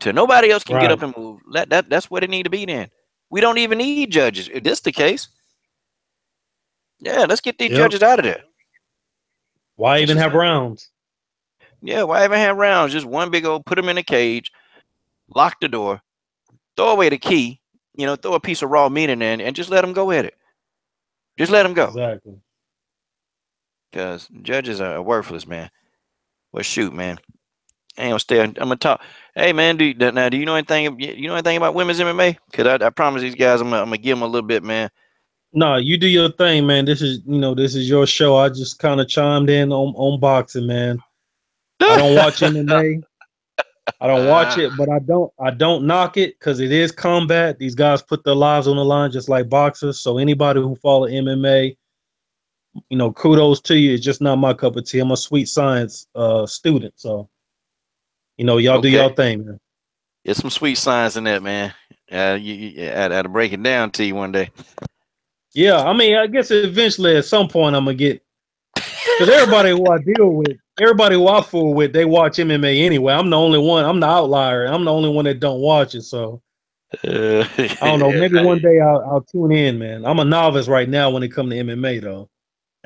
Till nobody else can get right. up and move. That's what it need to be then. We don't even need judges. If this the case, yeah, let's get these Yep. judges out of there. Why Let's even just have rounds? yeah, why even have rounds? Just one big old put them in a cage, lock the door, throw away the key, throw a piece of raw meat in there and just let them go at it. Just let them go. Exactly. Because judges are worthless, man. Well, shoot, man. I ain't gonna stay. I'm gonna talk. Hey, man, do you know anything? You know anything about women's MMA? Cause I promise these guys, I'm gonna give them a little bit, man. No, you do your thing, man. This is your show. I just kind of chimed in on boxing, man. I don't watch MMA. I don't watch it, but I don't knock it because it is combat. These guys put their lives on the line just like boxers. So anybody who follow MMA, kudos to you. It's just not my cup of tea. I'm a sweet science student, so y'all do Okay, y'all thing, man. there's some sweet science in that, man. I had to break it down to you one day. Yeah, I mean, I guess eventually at some point I'm gonna get because everybody who I deal with, everybody who I fool with, they watch MMA anyway. I'm the only one. I'm the outlier. I'm the only one that don't watch it. So I don't know. Yeah. Maybe one day I'll tune in, man. I'm a novice right now when it comes to MMA, though.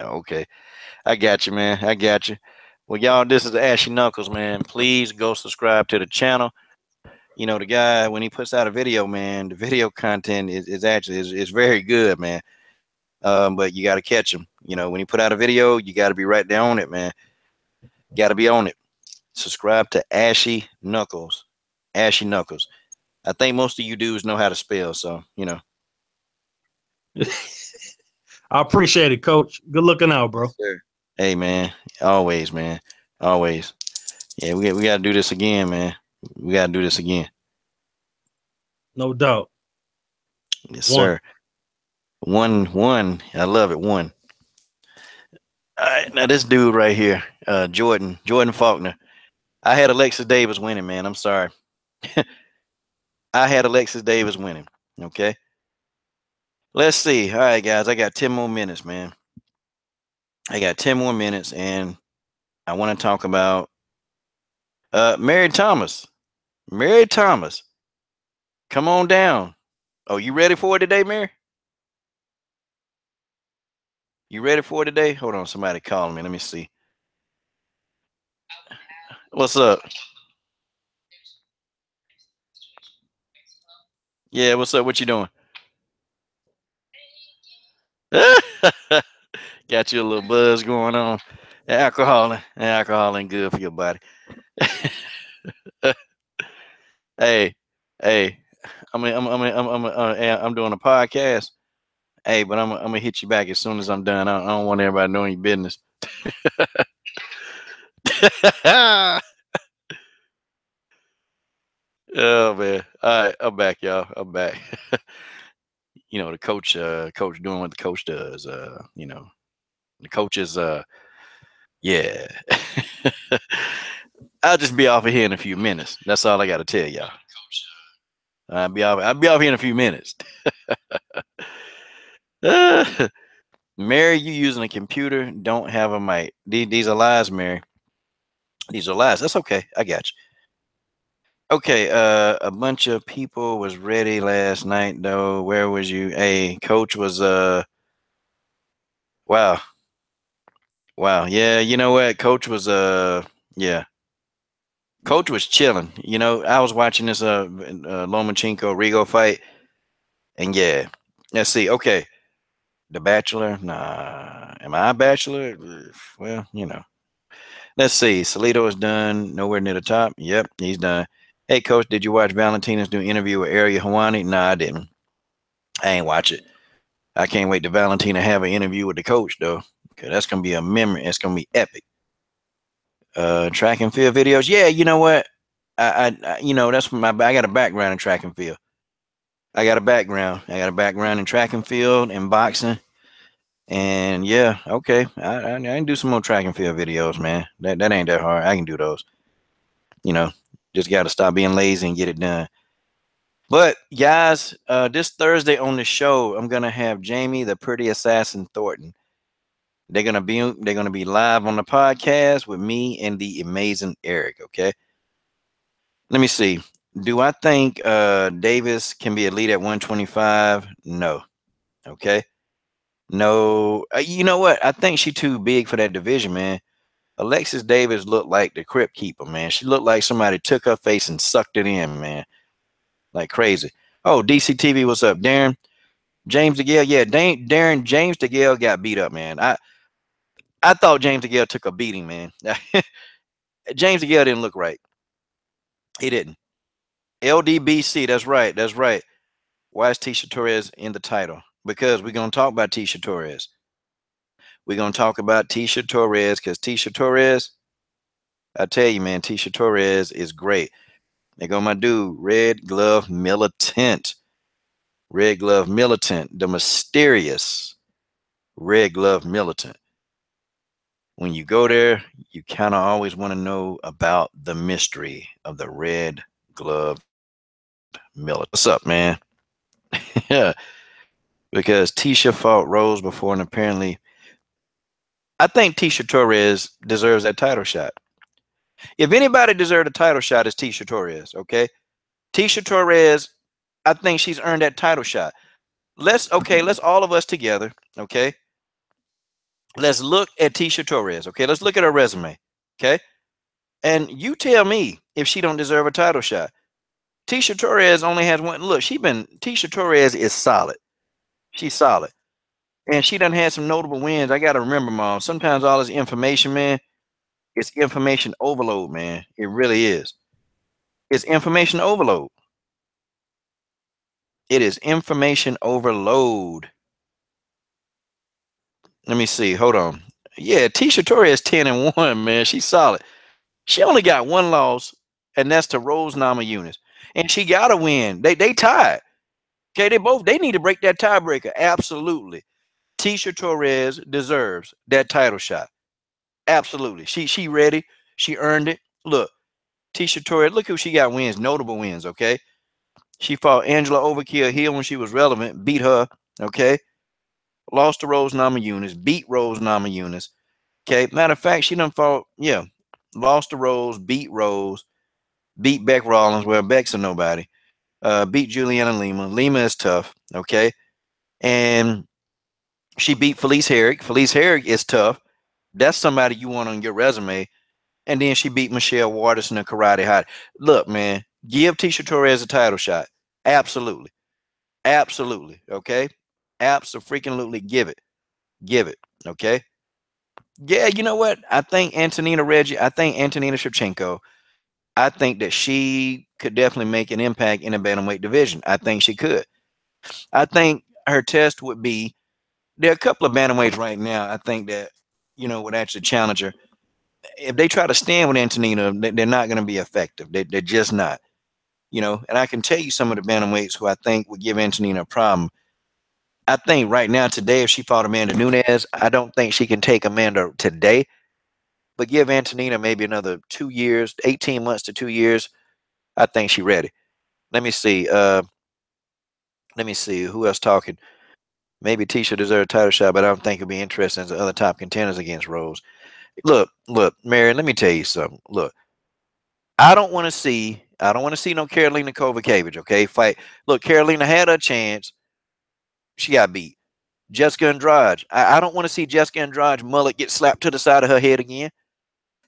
Okay, I got you, man. I got you. Well, y'all, this is Ashy Knuckles, man. Please go subscribe to the channel. The guy when he puts out a video, man, the video content is actually is very good, man. But you got to catch him. When you put out a video, you got to be right there on it, man. Got to be on it. Subscribe to Ashy Knuckles. Ashy Knuckles. I think most of you dudes know how to spell, so I appreciate it, Coach. Good looking out, Yes, bro. sir. Hey, man. Always, man. Always. Yeah, we got to do this again, man. We got to do this again. No doubt. Yes, One. sir. One. I love it. One. All right, now this dude right here, Jordan Faulkner. I had Alexis Davis winning, man. I'm sorry. I had Alexis Davis winning. Okay. Let's see. All right, guys. I got 10 more minutes, man. I got 10 more minutes, and I want to talk about Mary Thomas. Mary Thomas. Come on down. Oh, you ready for it today, Mary? You ready for it today? Hold on, somebody calling me. Let me see. What's up? Yeah, what's up? What you doing? Got you a little buzz going on. Alcohol ain't good for your body. Hey, hey, I'm doing a podcast. Hey, but I'm gonna hit you back as soon as I'm done. I don't want everybody knowing your business. Oh man! All right, I'm back, y'all. I'm back. The coach doing what the coach does. The coach is yeah. I'll just be off of here in a few minutes. That's all I got to tell y'all. I'll be off here in a few minutes. Mary, you using a computer? Don't have a mic. These are lies, Mary. These are lies. That's okay. I got you. Okay. A bunch of people was ready last night though. Where was you? Hey, coach was wow. Wow. Yeah, you know what? Coach was yeah. Coach was chilling. You know, I was watching this Lomachenko Rigo fight, and yeah, let's see. Okay, The Bachelor. Nah, am I a bachelor? Well, you know. Let's see. Salito is done. Nowhere near the top. Yep, he's done. Hey, coach, did you watch Valentina's new interview with Ariel Hawani? Nah, I didn't. I ain't watch it. I can't wait to Valentina have an interview with the coach though. Okay, that's gonna be a memory. It's gonna be epic. Track and field videos. Yeah, you know what? You know, that's my. I got a background in track and field. I got a background. I got a background in track and field and boxing. And yeah, okay. I can do some more track and field videos, man. That ain't that hard. I can do those. You know, just got to stop being lazy and get it done. But guys, this Thursday on the show, I'm gonna have Jamie, the pretty assassin Thornton. They're gonna be live on the podcast with me and the amazing Eric. Okay. Let me see. Do I think Davis can be elite at 125? No. Okay. No. You know what? I think she's too big for that division, man. Alexis Davis looked like the crypt keeper, man. She looked like somebody took her face and sucked it in, man. Like crazy. Oh, DCTV, what's up, Darren? James DeGale, yeah, Darren James DeGale got beat up, man. I thought James DeGale took a beating, man. James DeGale didn't look right. He didn't. LDBC, that's right, that's right. Why is Tecia Torres in the title? Because we're gonna talk about Tecia Torres. We're gonna talk about Tecia Torres because Tecia Torres, I tell you, man, Tecia Torres is great. There go my dude, Red Glove Militant. Red Glove Militant, the mysterious Red Glove Militant. When you go there, you kind of always want to know about the mystery of the Red Glove Militant. What's up, man? Yeah, because Tecia fought Rose before, and apparently, I think Tecia Torres deserves that title shot. If anybody deserved a title shot, it's Tecia Torres. Okay, Tecia Torres, I think she's earned that title shot. Let's all of us together. Okay, let's look at Tecia Torres. Okay, let's look at her resume. Okay, and you tell me if she don't deserve a title shot. Tecia Torres only has one. Look, Tecia Torres is solid. She's solid. And she done had some notable wins. I gotta remember, Mom. Sometimes all this information, man, it's information overload, man. It really is. It's information overload. It is information overload. Let me see. Hold on. Yeah, Tecia Torres 10-1, man. She's solid. She only got one loss, and that's to Rose Namajunas. And she gotta win. They tied. Okay, they need to break that tiebreaker. Absolutely. Tecia Torres deserves that title shot. Absolutely. She ready. She earned it. Look, Tecia Torres, look who she got wins, notable wins, okay? She fought Angela Overkill Hill when she was relevant, beat her, okay? Lost to Rose Namajunas, beat Rose Namajunas. Okay. Matter of fact, she done fought, yeah. Lost to Rose, beat Beck Rollins. Well, Beck's a nobody. Beat Juliana Lima. Lima is tough, okay? And she beat Felice Herrick. Felice Herrick is tough. That's somebody you want on your resume. And then she beat Michelle Waters in a karate hot. Look, man, give Tecia Torres a title shot. Absolutely. Absolutely. Okay. Absolutely give it. Give it. Okay. Yeah, you know what? I think Antonina Shevchenko, I think that she could definitely make an impact in the bantamweight division. I think she could. I think her test would be there are a couple of bantamweights right now. I think that, would actually challenge her. If they try to stand with Antonina, they're not going to be effective. They're just not. And I can tell you some of the bantamweights who I think would give Antonina a problem. I think right now, today, if she fought Amanda Nunes, I don't think she can take Amanda today. But give Antonina maybe another 2 years, 18 months to 2 years. I think she's ready. Let me see. Who else talking? Maybe Tecia deserves a title shot, but I don't think it'll be interesting as the other top contenders against Rose. Look, Marion, let me tell you something. Look, I don't want to see no Karolina Kowalkiewicz, okay? Fight. Look, Karolina had a chance. She got beat. Jessica Andrade. I don't want to see Jessica Andrade's mullet get slapped to the side of her head again.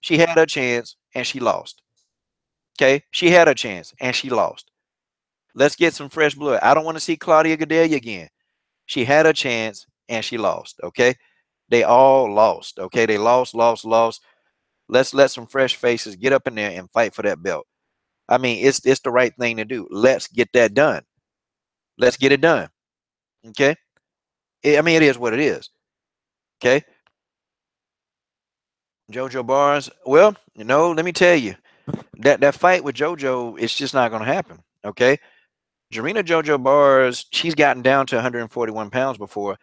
She had her chance and she lost. Okay, she had a chance and she lost. Let's get some fresh blood. I don't want to see Claudia Gadelha again. She had a chance and she lost. Okay, they all lost. Okay, they lost, lost, lost. Let's let some fresh faces get up in there and fight for that belt. I mean, it's the right thing to do. Let's get that done. Let's get it done. Okay. I mean, it is what it is. Okay. JoJo Bars. Well, let me tell you that fight with JoJo, it's just not going to happen. Okay. Jarena JoJo Bars, she's gotten down to 141 pounds before.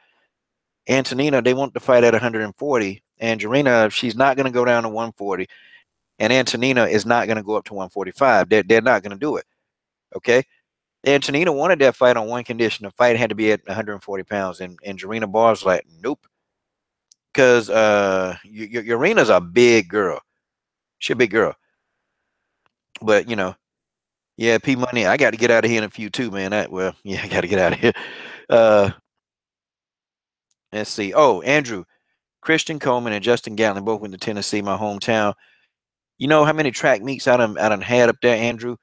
Antonina, they want to fight at 140. And Jarena, she's not going to go down to 140. And Antonina is not going to go up to 145. They're not going to do it. Okay. Antonina wanted that fight on one condition. The fight had to be at 140 pounds. And Jarena Bars like, nope. Because Urena's a big girl. She's a big girl. But, yeah, P Money, I got to get out of here in a few too, man. Yeah, I got to get out of here. Uh, let's see. Oh, Andrew, Christian Coleman and Justin Gatlin both went to Tennessee, my hometown. You know how many track meets I done had up there, Andrew?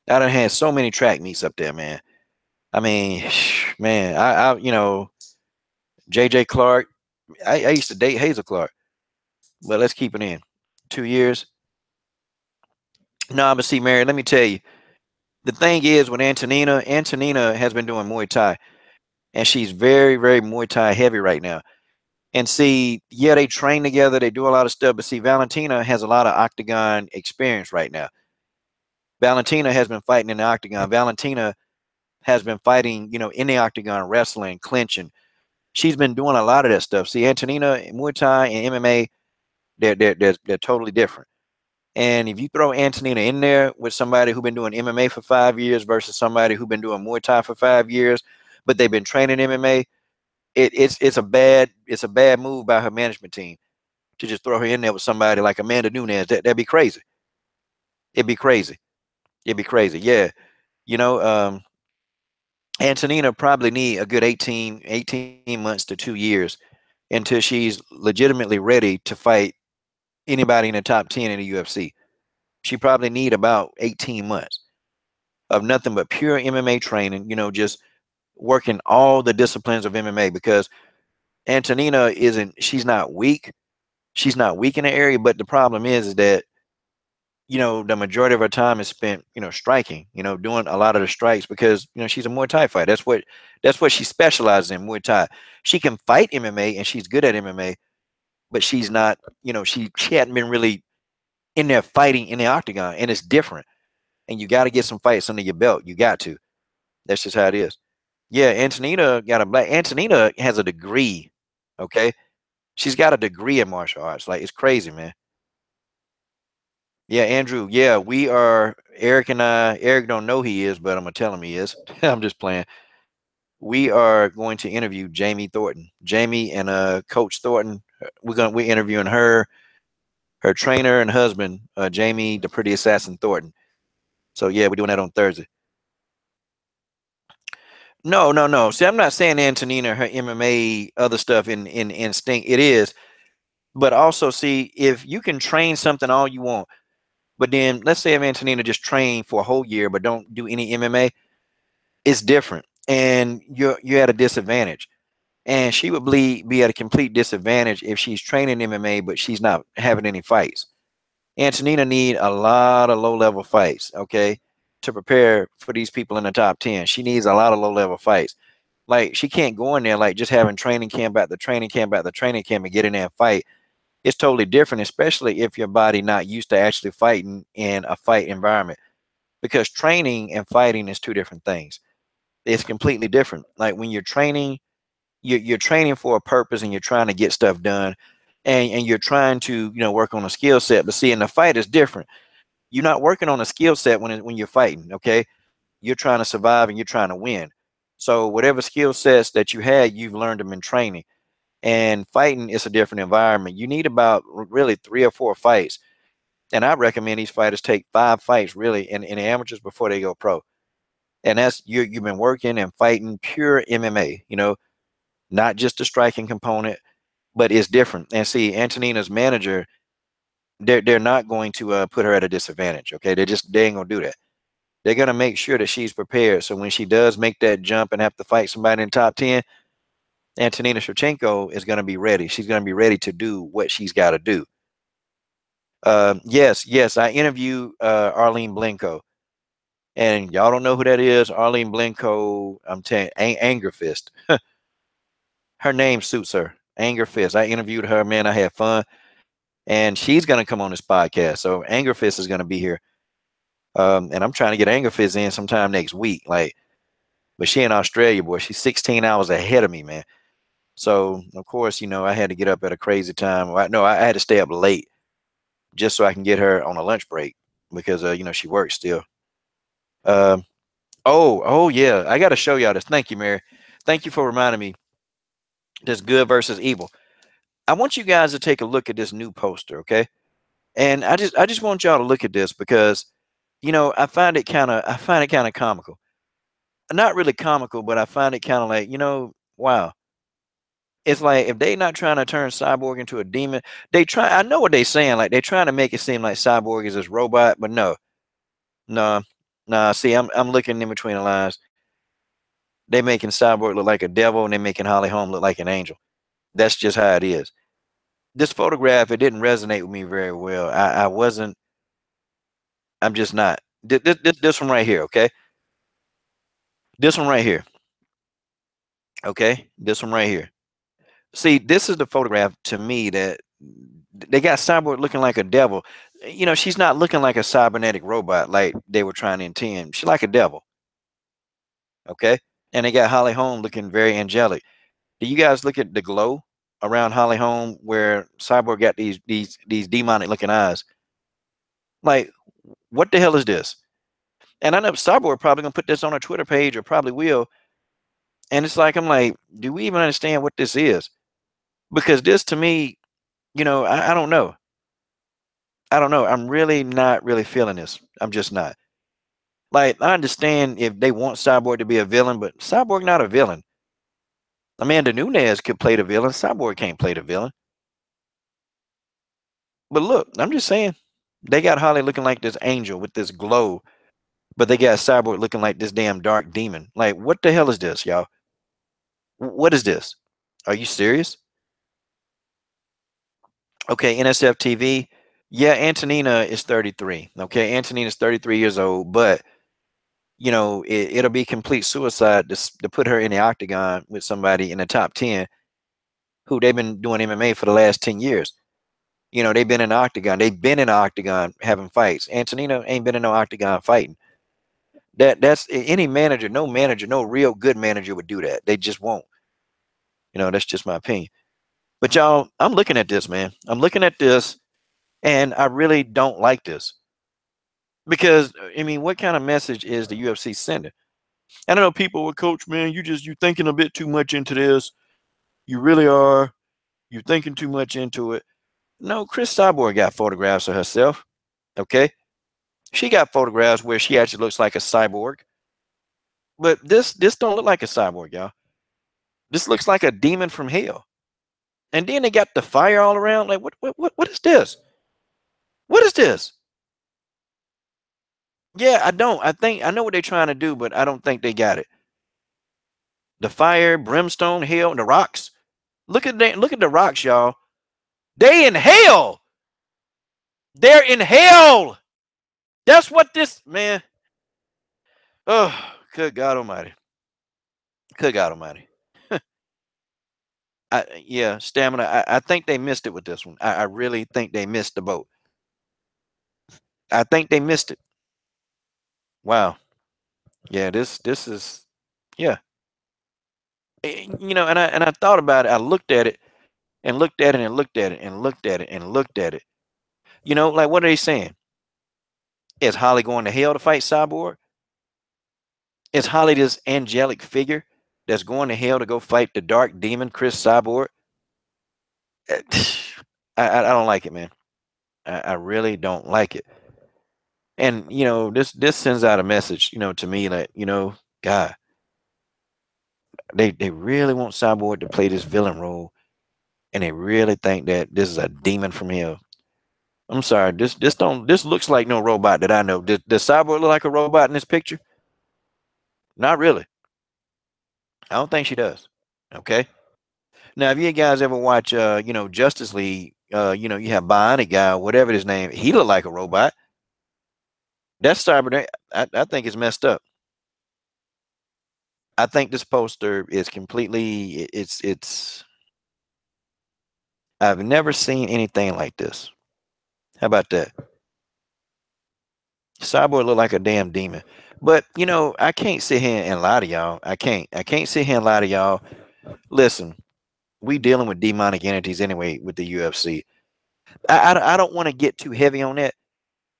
I done had so many track meets up there, man. I mean, man, JJ Clark. I used to date Hazel Clark, but let's keep it in. 2 years. No, but see, Mary, let me tell you. The thing is with Antonina has been doing Muay Thai, and she's very, very Muay Thai heavy right now. And see, yeah, they train together, they do a lot of stuff, but see, Valentina has a lot of octagon experience right now. Valentina has been fighting in the octagon. Valentina has been fighting, in the octagon, wrestling, clinching. She's been doing a lot of that stuff. See, Antonina, Muay Thai and MMA, they're totally different. And if you throw Antonina in there with somebody who's been doing MMA for 5 years versus somebody who's been doing Muay Thai for 5 years, but they've been training MMA, it's a bad move by her management team to just throw her in there with somebody like Amanda Nunes. That'd be crazy. It'd be crazy. It'd be crazy. Yeah. You know, Antonina probably need a good 18 months to 2 years until she's legitimately ready to fight anybody in the top 10 in the UFC. She probably need about 18 months of nothing but pure MMA training, just working all the disciplines of MMA because Antonina she's not weak. She's not weak in the area, but the problem is that, the majority of her time is spent, striking, doing a lot of the strikes because, she's a Muay Thai fighter. That's what she specializes in, Muay Thai. She can fight MMA and she's good at MMA, but she's not, she hadn't been really in there fighting in the octagon, and it's different. And you got to get some fights under your belt. You got to. That's just how it is. Yeah, Antonina got a black. Antonina has a degree. Okay, she's got a degree in martial arts. Like it's crazy, man. Yeah, Andrew. Yeah, we are. Eric and I. Eric don't know he is, but I'm gonna tell him he is. I'm just playing. We are going to interview Jamie Thornton. Jamie and Coach Thornton. We're interviewing her trainer and husband, Jamie, the pretty assassin Thornton. So yeah, we're doing that on Thursday. No, no, no. See, I'm not saying Antonina, her MMA, other stuff in instinct. It is, but also see if you can train something all you want, but then let's say if Antonina just trained for a whole year but don't do any MMA, it's different, and you're at a disadvantage. And she would be at a complete disadvantage if she's training MMA but she's not having any fights. Antonina need a lot of low level fights, okay, to prepare for these people in the top 10. She needs a lot of low level fights. Like she can't go in there like just having training camp at the training camp at the training camp and get in there and fight. It's totally different, especially if your body not used to actually fighting in a fight environment. Because training and fighting is two different things. It's completely different. Like when you're training, you're training for a purpose and you're trying to get stuff done, and you're trying to work on a skill set. But see, in the fight is different. You're not working on a skill set when you're fighting. Okay, you're trying to survive and you're trying to win. So whatever skill sets that you had, you've learned them in training. And fighting is a different environment. You need about really 3 or 4 fights. And I recommend these fighters take 5 fights really in the amateurs before they go pro. And that's you've been working and fighting pure MMA, not just the striking component, but it's different. And see, Antonina's manager, they're not going to put her at a disadvantage. Okay, they ain't gonna do that. They're gonna make sure that she's prepared. So when she does make that jump and have to fight somebody in the top 10, Antonina Shevchenko is gonna be ready. She's gonna be ready to do what she's got to do. Yes, I interviewed Arlene Blenko, and y'all don't know who that is. Arlene Blenko, I'm telling you, Anger Fist. Her name suits her. Anger Fist. I interviewed her, man. I had fun. And she's gonna come on this podcast. So Anger Fist is gonna be here. And I'm trying to get Anger Fist in sometime next week. Like, but she in Australia, boy. She's 16 hours ahead of me, man. So of course, I had to get up at a crazy time. No, I had to stay up late just so I can get her on a lunch break because she works still. Um, oh yeah, I got to show y'all this. Thank you, Mary. Thank you for reminding me. This good versus evil. I want you guys to take a look at this new poster, okay? And I just want y'all to look at this because I find it kind of comical. Not really comical, but I find it kind of like, wow. It's like if they not trying to turn Cyborg into a demon, they try. I know what they saying. Like they're trying to make it seem like Cyborg is this robot, but no, no, nah. See, I'm looking in between the lines. They making Cyborg look like a devil, and they making Holly Holm look like an angel. That's just how it is. This photograph, it didn't resonate with me very well. I wasn't. I'm just not. This one right here, okay? This one right here, okay? This one right here. See, this is the photograph to me that they got Cyborg looking like a devil. She's not looking like a cybernetic robot like they were trying to intend. She's like a devil, okay? And they got Holly Holm looking very angelic. Do you guys look at the glow around Holly Holm where Cyborg got these demonic looking eyes? Like, what the hell is this? And I know Cyborg probably gonna put this on her Twitter page or probably will. And it's like I'm like, do we even understand what this is? Because this to me, I don't know. I don't know. I'm really not really feeling this. I'm just not. Like, I understand if they want Cyborg to be a villain, but Cyborg not a villain. Amanda Nunes could play the villain. Cyborg can't play the villain. But look, I'm just saying, they got Holly looking like this angel with this glow, but they got Cyborg looking like this damn dark demon. Like, what the hell is this, y'all? What is this? Are you serious? Okay, NSF TV. Yeah, Antonina is 33. Okay, Antonina's 33 years old, but it'll be complete suicide to put her in the octagon with somebody in the top 10 who they've been doing MMA for the last 10 years. They've been in the octagon. They've been in the octagon having fights. Antonina ain't been in no octagon fighting. That's any manager, no manager, no real good manager would do that. They just won't. That's just my opinion. But y'all, I'm looking at this, man. I'm looking at this, and I really don't like this because I mean, what kind of message is the UFC sending? I don't know. People will coach, man. You thinking a bit too much into this. You really are. You're thinking too much into it. No, Chris Cyborg got photographs of herself. Okay, she got photographs where she actually looks like a cyborg. But this don't look like a cyborg, y'all. This looks like a demon from hell. And then they got the fire all around. Like what is this? What is this? Yeah, I don't. I think I know what they're trying to do, but I don't think they got it. The fire, brimstone, hell, and the rocks. Look at the rocks, y'all. They in hell. They're in hell. That's what this man. Oh, good God Almighty. Good God Almighty. Yeah, stamina. I think they missed it with this one. I really think they missed the boat. I think they missed it. Wow. Yeah, this is yeah. And I thought about it. I looked at it and looked at it and looked at it and looked at it and looked at it. Like what are they saying? Is Holly going to hell to fight Cyborg? Is Holly this angelic figure that's going to hell to go fight the dark demon Chris Cyborg? I don't like it, man. I really don't like it. And this sends out a message, to me that God, they really want Cyborg to play this villain role, and they really think that this is a demon from hell. I'm sorry. This looks like no robot that I know. Does Cyborg look like a robot in this picture? Not really. I don't think she does. Okay. Now, if you guys ever watch, Justice League, you have Bionic Guy, whatever his name, he look like a robot. That's Cyborg. I think it's messed up. I think this poster is completely. It's. I've never seen anything like this. How about that? Cyborg look like a damn demon. But I can't sit here and lie to y'all. I can't. I can't sit here and lie to y'all. Listen, we dealing with demonic entities anyway with the UFC. I don't want to get too heavy on that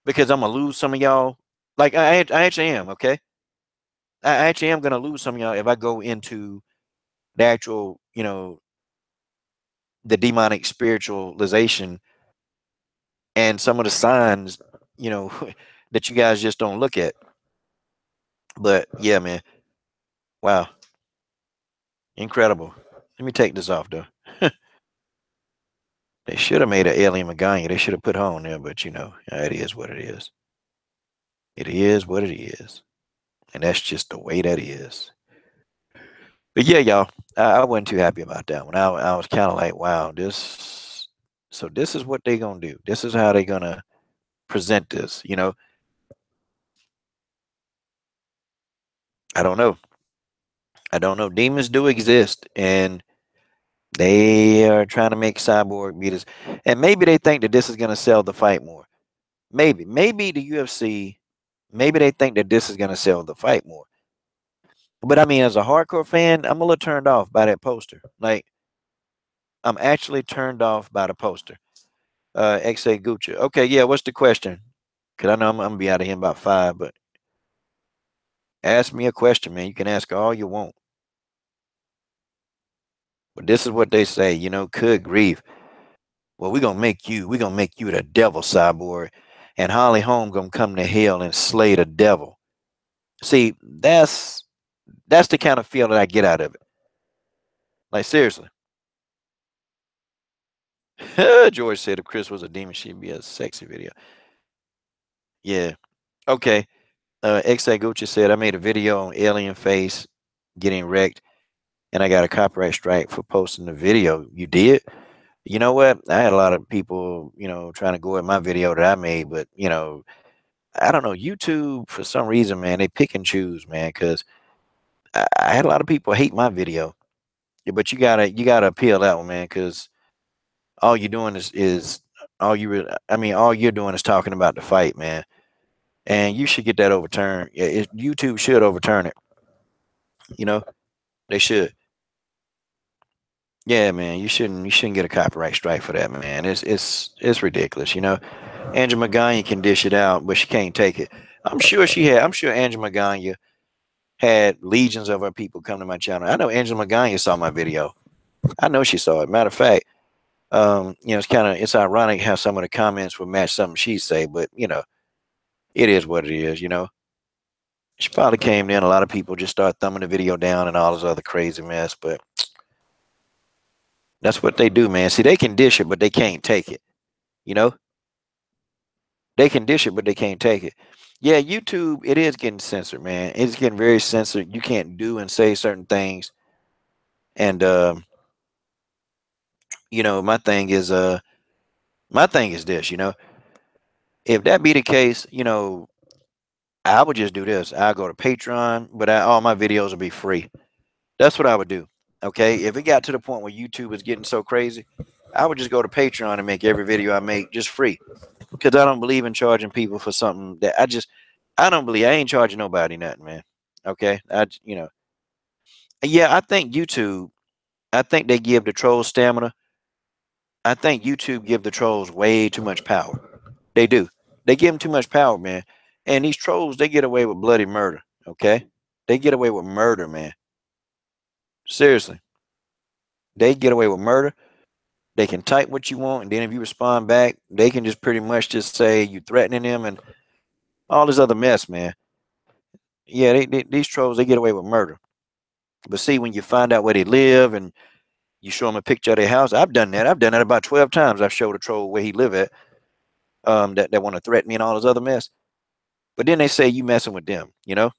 because I'm gonna lose some of y'all. Like I actually am. Okay, I actually am gonna lose some of y'all if I go into the actual, the demonic spiritualization and some of the signs, you know, that you guys just don't look at. But yeah, man, wow, incredible. Let me take this off though. They should have made an alien Magana. They should have put her on there, but it is what it is. It is what it is, and that's just the way that is. But yeah, y'all, I wasn't too happy about that one. I was kind of like, wow, this. So this is what they gonna do. This is how they gonna present this. I don't know. I don't know. Demons do exist, and they are trying to make Cyborg beat us. And maybe they think that this is gonna sell the fight more. Maybe the UFC. Maybe they think that this is gonna sell the fight more. But I mean, as a hardcore fan, I'm a little turned off by that poster. Like, I'm actually turned off by the poster. XA Gucci. Okay, yeah, what's the question? Because I know I'm going to be out of here in about 5, but ask me a question, man. You can ask all you want. But this is what they say, good grief. Well, we're going to make you the devil, Cyborg. And Holly Holm going to come to hell and slay the devil. See, that's the kind of feel that I get out of it. Like, seriously. George said if Chris was a demon, she'd be a sexy video. Yeah. Okay. XA Gucci said, I made a video on alien face getting wrecked, and I got a copyright strike for posting the video. You did? You know what? I had a lot of people, trying to go at my video that I made, but I don't know. YouTube, for some reason, man, they pick and choose, man, because I had a lot of people hate my video. Yeah, but you gotta appeal that one, man, because all you're doing is all you really, I mean, all you're doing is talking about the fight, man. And you should get that overturned. Yeah, YouTube should overturn it. You know, they should. Yeah, man, you shouldn't get a copyright strike for that, man. It's ridiculous. Angela Magana can dish it out, but she can't take it. I'm sure Angela Magana had legions of her people come to my channel. I know Angela Magana saw my video. I know she saw it. Matter of fact, it's ironic how some of the comments would match something she say, but it is what it is. She probably came in. A lot of people just start thumbing the video down and all this other crazy mess, but that's what they do, man. See, they can dish it, but they can't take it. They can dish it, but they can't take it. Yeah, YouTube, it is getting censored, man. It's getting very censored. You can't do and say certain things. And my thing is this, if that be the case, I would just do this. I'll go to Patreon, but all my videos will be free. That's what I would do. Okay. If it got to the point where YouTube is getting so crazy, I would just go to Patreon and make every video I make just free. Because I don't believe in charging people for something that I don't believe. I ain't charging nobody nothing, man. Okay. Yeah, I think they give the trolls stamina. I think YouTube give the trolls way too much power. They do. They give them too much power, man. And these trolls, they get away with bloody murder. Okay. They get away with murder, man. Seriously. They get away with murder. They can type what you want, and then if you respond back, they can just pretty much just say you threatening them and all this other mess, man. Yeah, these trolls, they get away with murder. But see, when you find out where they live and you show them a picture of their house, I've done that. I've done that about 12 times. I've showed a troll where he live at. that want to threaten me and all this other mess. But then they say you messing with them, you know?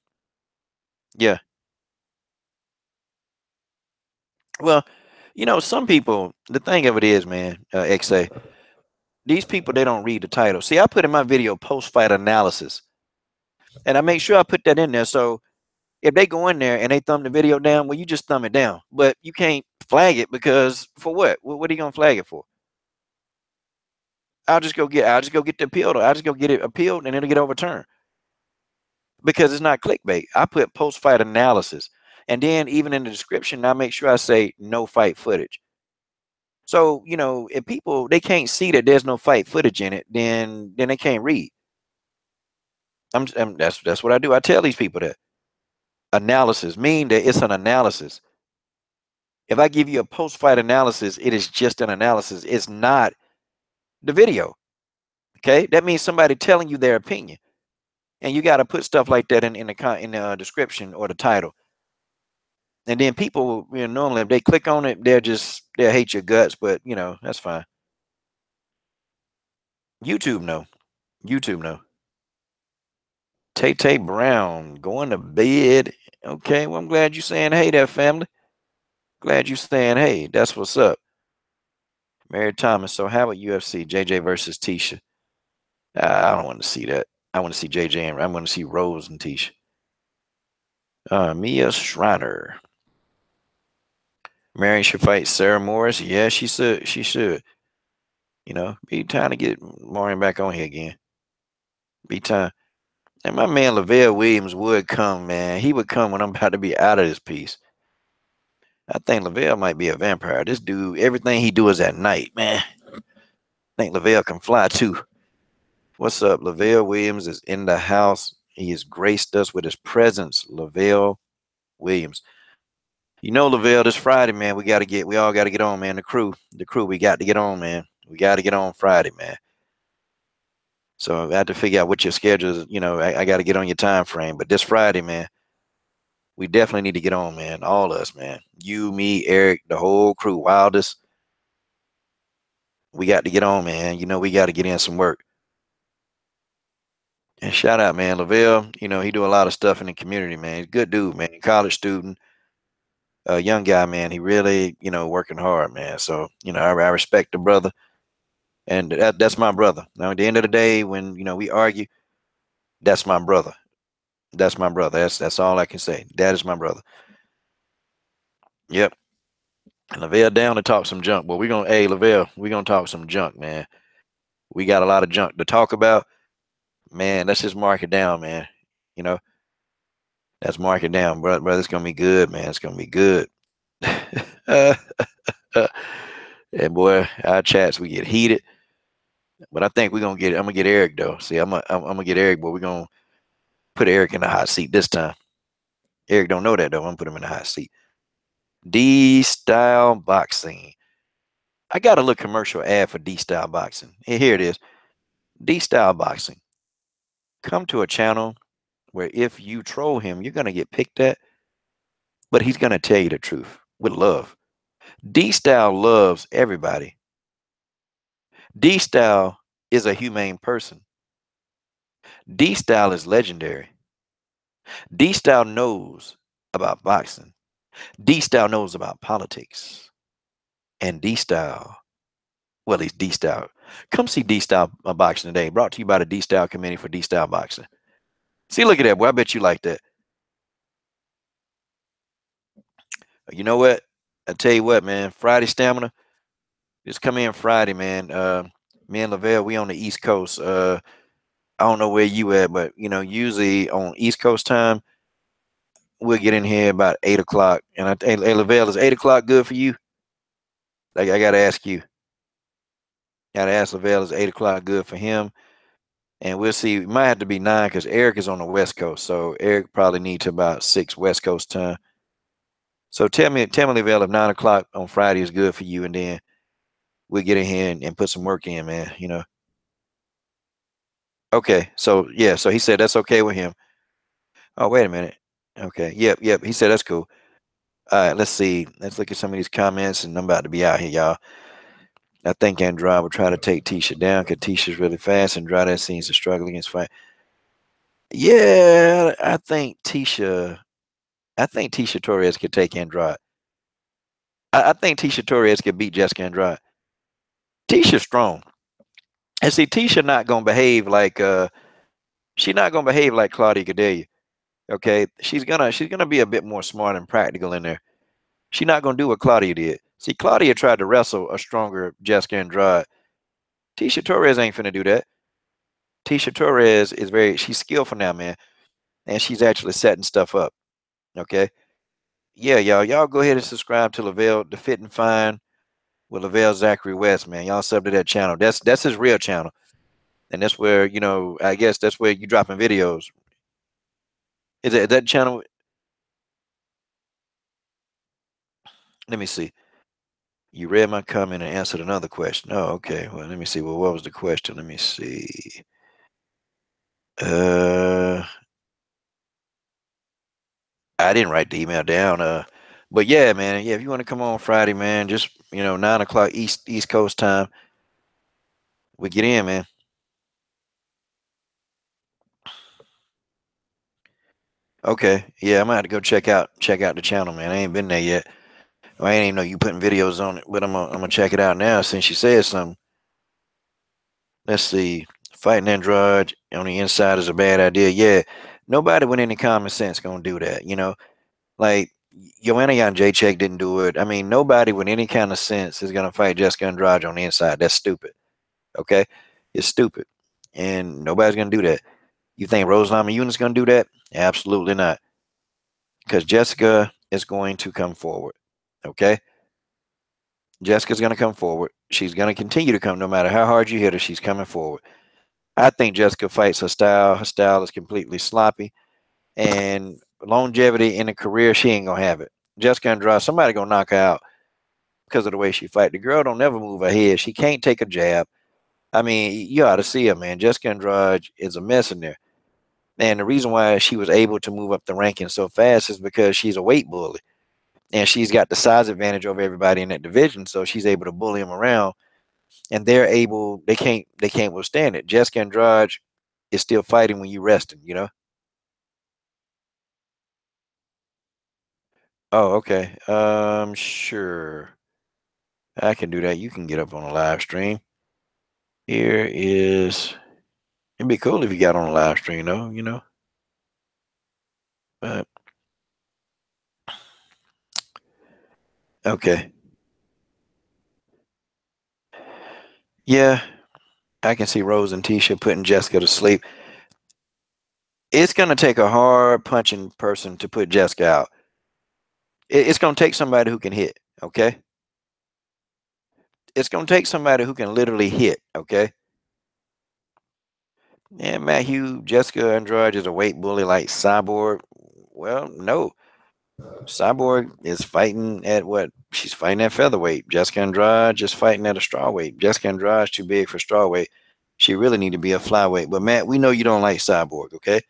Yeah. Well, some people, the thing of it is, man, XA, these people, they don't read the title. See, I put in my video post-fight analysis, and I make sure I put that in there. So if they go in there and they thumb the video down, well, you just thumb it down. But you can't flag it because for what? What are you gonna flag it for? I'll just go get the appeal. I'll just go get it appealed and it'll get overturned because it's not clickbait. I put post-fight analysis, and then even in the description, I make sure I say no fight footage. So if people they can't see that there's no fight footage in it, then they can't read. That's what I do. I tell these people that analysis mean that it's an analysis. If I give you a post-fight analysis, it is just an analysis. It's not the video. Okay, that means somebody telling you their opinion, and you got to put stuff like that in the description or the title. And then people, normally if they click on it, they'll hate your guts, but that's fine. YouTube no, YouTube no. Tay Brown going to bed. Okay, well I'm glad you saying hey there, family. Glad you saying hey. That's what's up. Mary Thomas. So how about UFC JJ versus Tecia? I don't want to see that. I want to see JJ and I want to see Rose and Tecia. Mia Schreiner. Mary should fight Sarah Morris. Yeah, she should. She should. Be time to get Maureen back on here again. Be time. And my man Lavelle Williams would come, man. He would come when I'm about to be out of this piece. I think Lavelle might be a vampire. This dude, everything he do is at night, man. I think Lavelle can fly too. What's up? Lavelle Williams is in the house. He has graced us with his presence. Lavelle Williams. Lavelle, this Friday, man, we all got to get on, man. The crew, we got to get on, man. We got to get on Friday, man. So I have to figure out what your schedule is. I got to get on your time frame. But this Friday, man, we definitely need to get on, man. All of us, man. You, me, Eric, the whole crew, Wildest. We got to get on, man. We got to get in some work. And shout out, man, Lavelle. He do a lot of stuff in the community, man. He's a good dude, man. College student, young guy, man. He really, working hard, man. So, I respect the brother. And that's my brother. Now, at the end of the day, when, we argue, that's my brother. That's my brother. That's all I can say. That is my brother. Yep. And Lavelle down to talk some junk. Well, Lavelle, we're going to talk some junk, man. We got a lot of junk to talk about. Man, let's just mark it down, man. Let's mark it down, brother. It's going to be good, man. It's going to be good. And boy, our chats, we get heated. But I think I'm going to get Eric, though. See, I'm going to get Eric, but we're going to put Eric in the hot seat this time. Eric don't know that, though. I'm going to put him in the hot seat. D-Style Boxing. I got a little commercial ad for D-Style Boxing. Here it is. D-Style Boxing. Come to a channel where if you troll him, you're going to get picked at, but he's going to tell you the truth with love. D-Style loves everybody. D-Style is a humane person. D-Style is legendary. D-Style knows about boxing. D-Style knows about politics. And D-Style, well, he's D-Style. Come see D-Style Boxing today. Brought to you by the D-Style Committee for D-Style Boxing. See, look at that, boy. I bet you like that. You know what? I tell you what, man. Friday Stamina. Just come in Friday, man. Me and Lavelle, we on the East Coast. I don't know where you at, but usually on East Coast time, we'll get in here about 8 o'clock. And hey, Lavelle, is 8 o'clock good for you? Like, I gotta ask you. Gotta ask Lavelle, is 8 o'clock good for him? And we'll see. It might have to be 9 because Eric is on the West Coast. So Eric probably needs to about 6 West Coast time. So tell me, Lavelle, if 9 o'clock on Friday is good for you, and then we'll get in here and put some work in, man. Okay. So yeah. So he said that's okay with him. Oh, wait a minute. Okay. Yep. He said that's cool. All right. Let's see. Let's look at some of these comments, and I'm about to be out here, y'all. I think Andrade will try to take Tecia down because Ticia's really fast. Andrade seems to struggle against fight. Yeah, I think Tecia. I think Tecia Torres could take Andrade. I think Tecia Torres could beat Jessica Andrade. Ticia's strong, and see, Tecia not gonna behave like she's not gonna behave like Claudia Gadelha. Okay, she's gonna be a bit more smart and practical in there. She's not gonna do what Claudia did. See, Claudia tried to wrestle a stronger Jessica Andrade. Tecia Torres ain't finna do that. Tecia Torres is she's skillful now, man, and she's actually setting stuff up. Okay, yeah, y'all go ahead and subscribe to Lavelle, the Fit and Fine with Lavelle Zachary West, man. Y'all sub to that channel. That's his real channel, and that's where I guess that's where you dropping videos. Is it that channel? Let me see. You read my comment and answered another question. Oh, okay. Well, let me see. Well, what was the question? Let me see. Uh, I didn't write the email down. But yeah, man. Yeah, if you want to come on Friday, man, just 9 o'clock East Coast time, we get in, man. Okay. Yeah, I'm gonna have to go check out the channel, man. I ain't been there yet. I ain't even know you putting videos on it, but I'm gonna check it out now since you said something. Let's see. Fighting Andrade on the inside is a bad idea. Yeah, nobody with any common sense gonna do that. Like Joanna Jacek didn't do it. I mean, nobody with any kind of sense is gonna fight Jessica Andrade on the inside. That's stupid. Okay, it's stupid, and nobody's gonna do that. You think Rose Namajunas gonna do that? Absolutely not, because Jessica is going to come forward. Okay, Jessica's gonna come forward. She's gonna continue to come, no matter how hard you hit her. She's coming forward. I think Jessica fights her style. Her style is completely sloppy, and longevity in a career, she ain't gonna have it. Jessica Andrade, somebody gonna knock her out because of the way she fight. The girl don't never move her head. She can't take a jab. I mean, you ought to see her, man. Jessica Andrade is a mess in there. And the reason why she was able to move up the ranking so fast is because she's a weight bully. And she's got the size advantage over everybody in that division. So she's able to bully them around. And they can't withstand it. Jessica Andrade is still fighting when you resting. Oh, okay. Sure. I can do that. You can get up on a live stream. Here is it'd be cool if you got on a live stream though. But okay. Yeah, I can see Rose and Tisha putting Jessica to sleep. It's gonna take a hard punching person to put Jessica out. It's gonna take somebody who can hit, okay? It's gonna take somebody who can literally hit, okay? And Matt Hugh, Jessica Andrade is a weight bully like Cyborg. Well, no. Cyborg is fighting at what? She's fighting at featherweight. Jessica Andrade just fighting at a strawweight. Jessica Andrade's too big for strawweight. She really need to be a flyweight. But Matt, we know you don't like Cyborg, okay?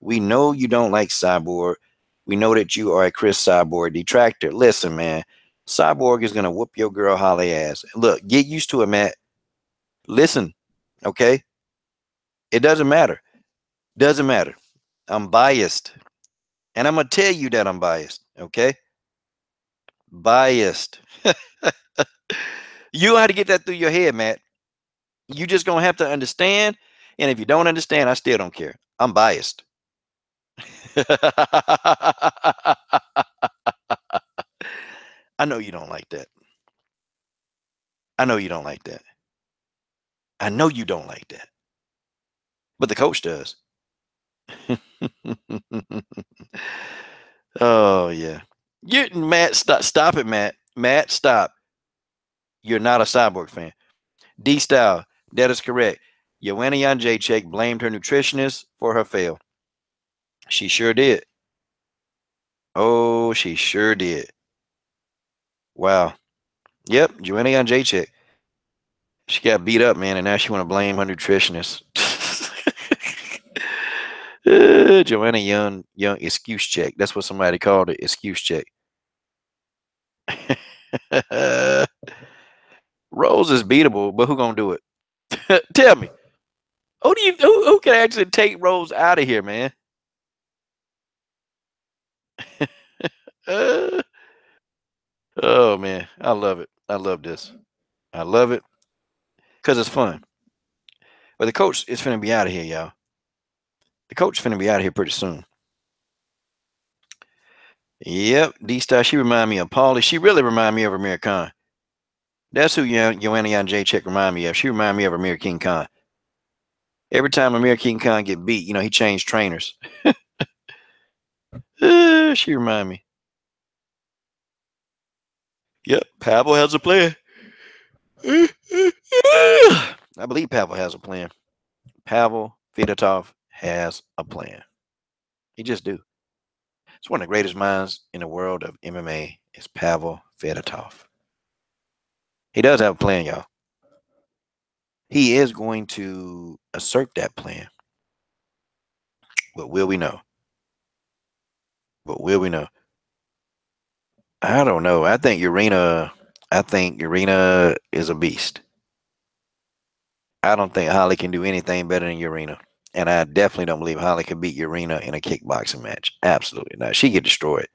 We know you don't like Cyborg. We know that you are a Chris Cyborg detractor. Listen, man, Cyborg is gonna whoop your girl Holly ass. Look, get used to it, Matt. Listen, okay? It doesn't matter. Doesn't matter. I'm biased. And I'm gonna tell you that I'm biased, okay? Biased. You have to get that through your head, Matt. You just gonna have to understand. And if you don't understand, I still don't care. I'm biased. I know you don't like that. I know you don't like that. I know you don't like that. But the coach does. Oh yeah. You Matt, stop it, Matt. Matt, stop. You're not a Cyborg fan. D Style, that is correct. Joanna Jacek blamed her nutritionist for her fail. She sure did. Oh, she sure did. Wow. Yep, Joanna Jacek. She got beat up, man, and now she want to blame her nutritionist. Joanna Young excuse check. That's what somebody called it, excuse check. Rose is beatable, but who gonna do it? Tell me. Who can actually take Rose out of here, man? Uh, oh man, I love it. I love this. I love it because it's fun. But the coach is finna be out of here, y'all. The coach is finna be out of here pretty soon. Yep, D-Star, she remind me of Paulie. She really remind me of Amir Khan. That's who Joanna Jacek remind me of. She remind me of Amir King Khan. Every time Amir King Khan get beat, he changed trainers. She remind me. Yep, Pavel has a plan. I believe Pavel has a plan. Pavel Fedotov has a plan. He just do. It's one of the greatest minds in the world of MMA is Pavel Fedotov. He does have a plan, y'all. He is going to assert that plan. But will we know? But will we know? I don't know. I think Urena is a beast. I don't think Holly can do anything better than Urena. And I definitely don't believe Holly can beat Urena in a kickboxing match. Absolutely not. She get destroyed.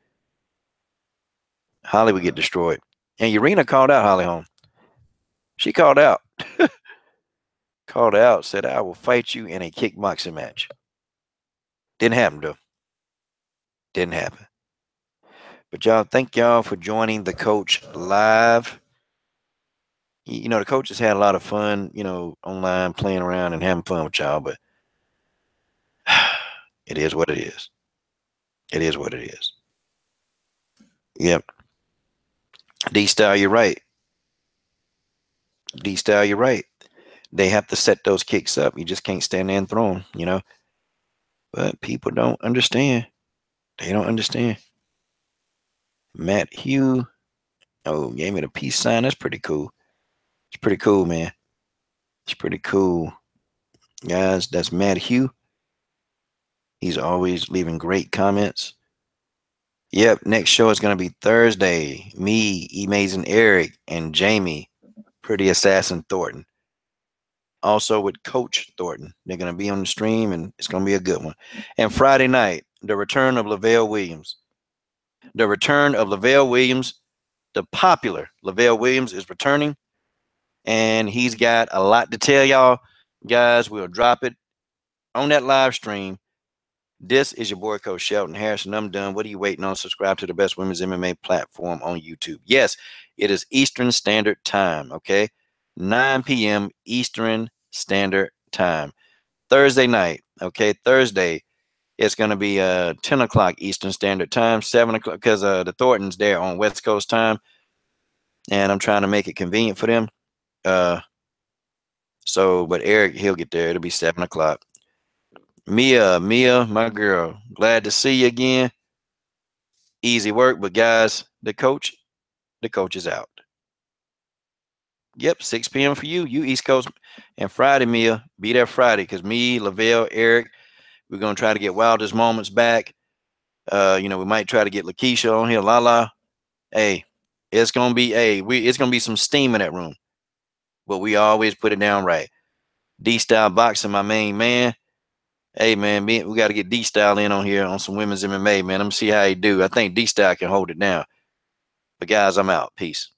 Holly would get destroyed. And Urena called out Holly Holm. She called out. Called out, said, I will fight you in a kickboxing match. Didn't happen, though. Didn't happen. But y'all, thank y'all for joining the coach live. The coach has had a lot of fun, online playing around and having fun with y'all, but it is what it is. It is what it is. Yep. D-Style, you're right. D-Style, you're right. They have to set those kicks up. You just can't stand there and throw them, But people don't understand. They don't understand. Matt Hugh. Oh, gave me the peace sign. That's pretty cool. It's pretty cool, man. It's pretty cool. Guys, that's Matt Hugh. He's always leaving great comments. Yep, next show is going to be Thursday. Me, Amazing Eric, and Jamie, Pretty Assassin Thornton. Also with Coach Thornton. They're going to be on the stream, and it's going to be a good one. And Friday night, the return of Lavelle Williams. The return of Lavelle Williams. The popular Lavelle Williams is returning, and he's got a lot to tell y'all. Guys, we'll drop it on that live stream. This is your boy, Coach Shelton Harrison. I'm done. What are you waiting on? Subscribe to the best women's MMA platform on YouTube. Yes, it is Eastern Standard Time, okay? 9 p.m. Eastern Standard Time. Thursday night, okay? Thursday, it's going to be 10 o'clock Eastern Standard Time, 7 o'clock, because the Thorntons there on West Coast time, and I'm trying to make it convenient for them. But Eric, he'll get there. It'll be 7 o'clock. Mia, my girl, glad to see you again. Easy work, but guys, the coach is out. Yep, 6 p.m. for you East Coast. And Friday, Mia, be there Friday, because me, Lavelle, Eric, we're going to try to get Wildest Moments back. We might try to get Lakeisha on here, Lala. Hey, it's going to be, it's going to be some steam in that room. But we always put it down right. D-Style Boxing, my main man. Hey, man, we got to get D-Style in on here on some women's MMA, man. Let me see how he do. I think D-Style can hold it down. But, guys, I'm out. Peace.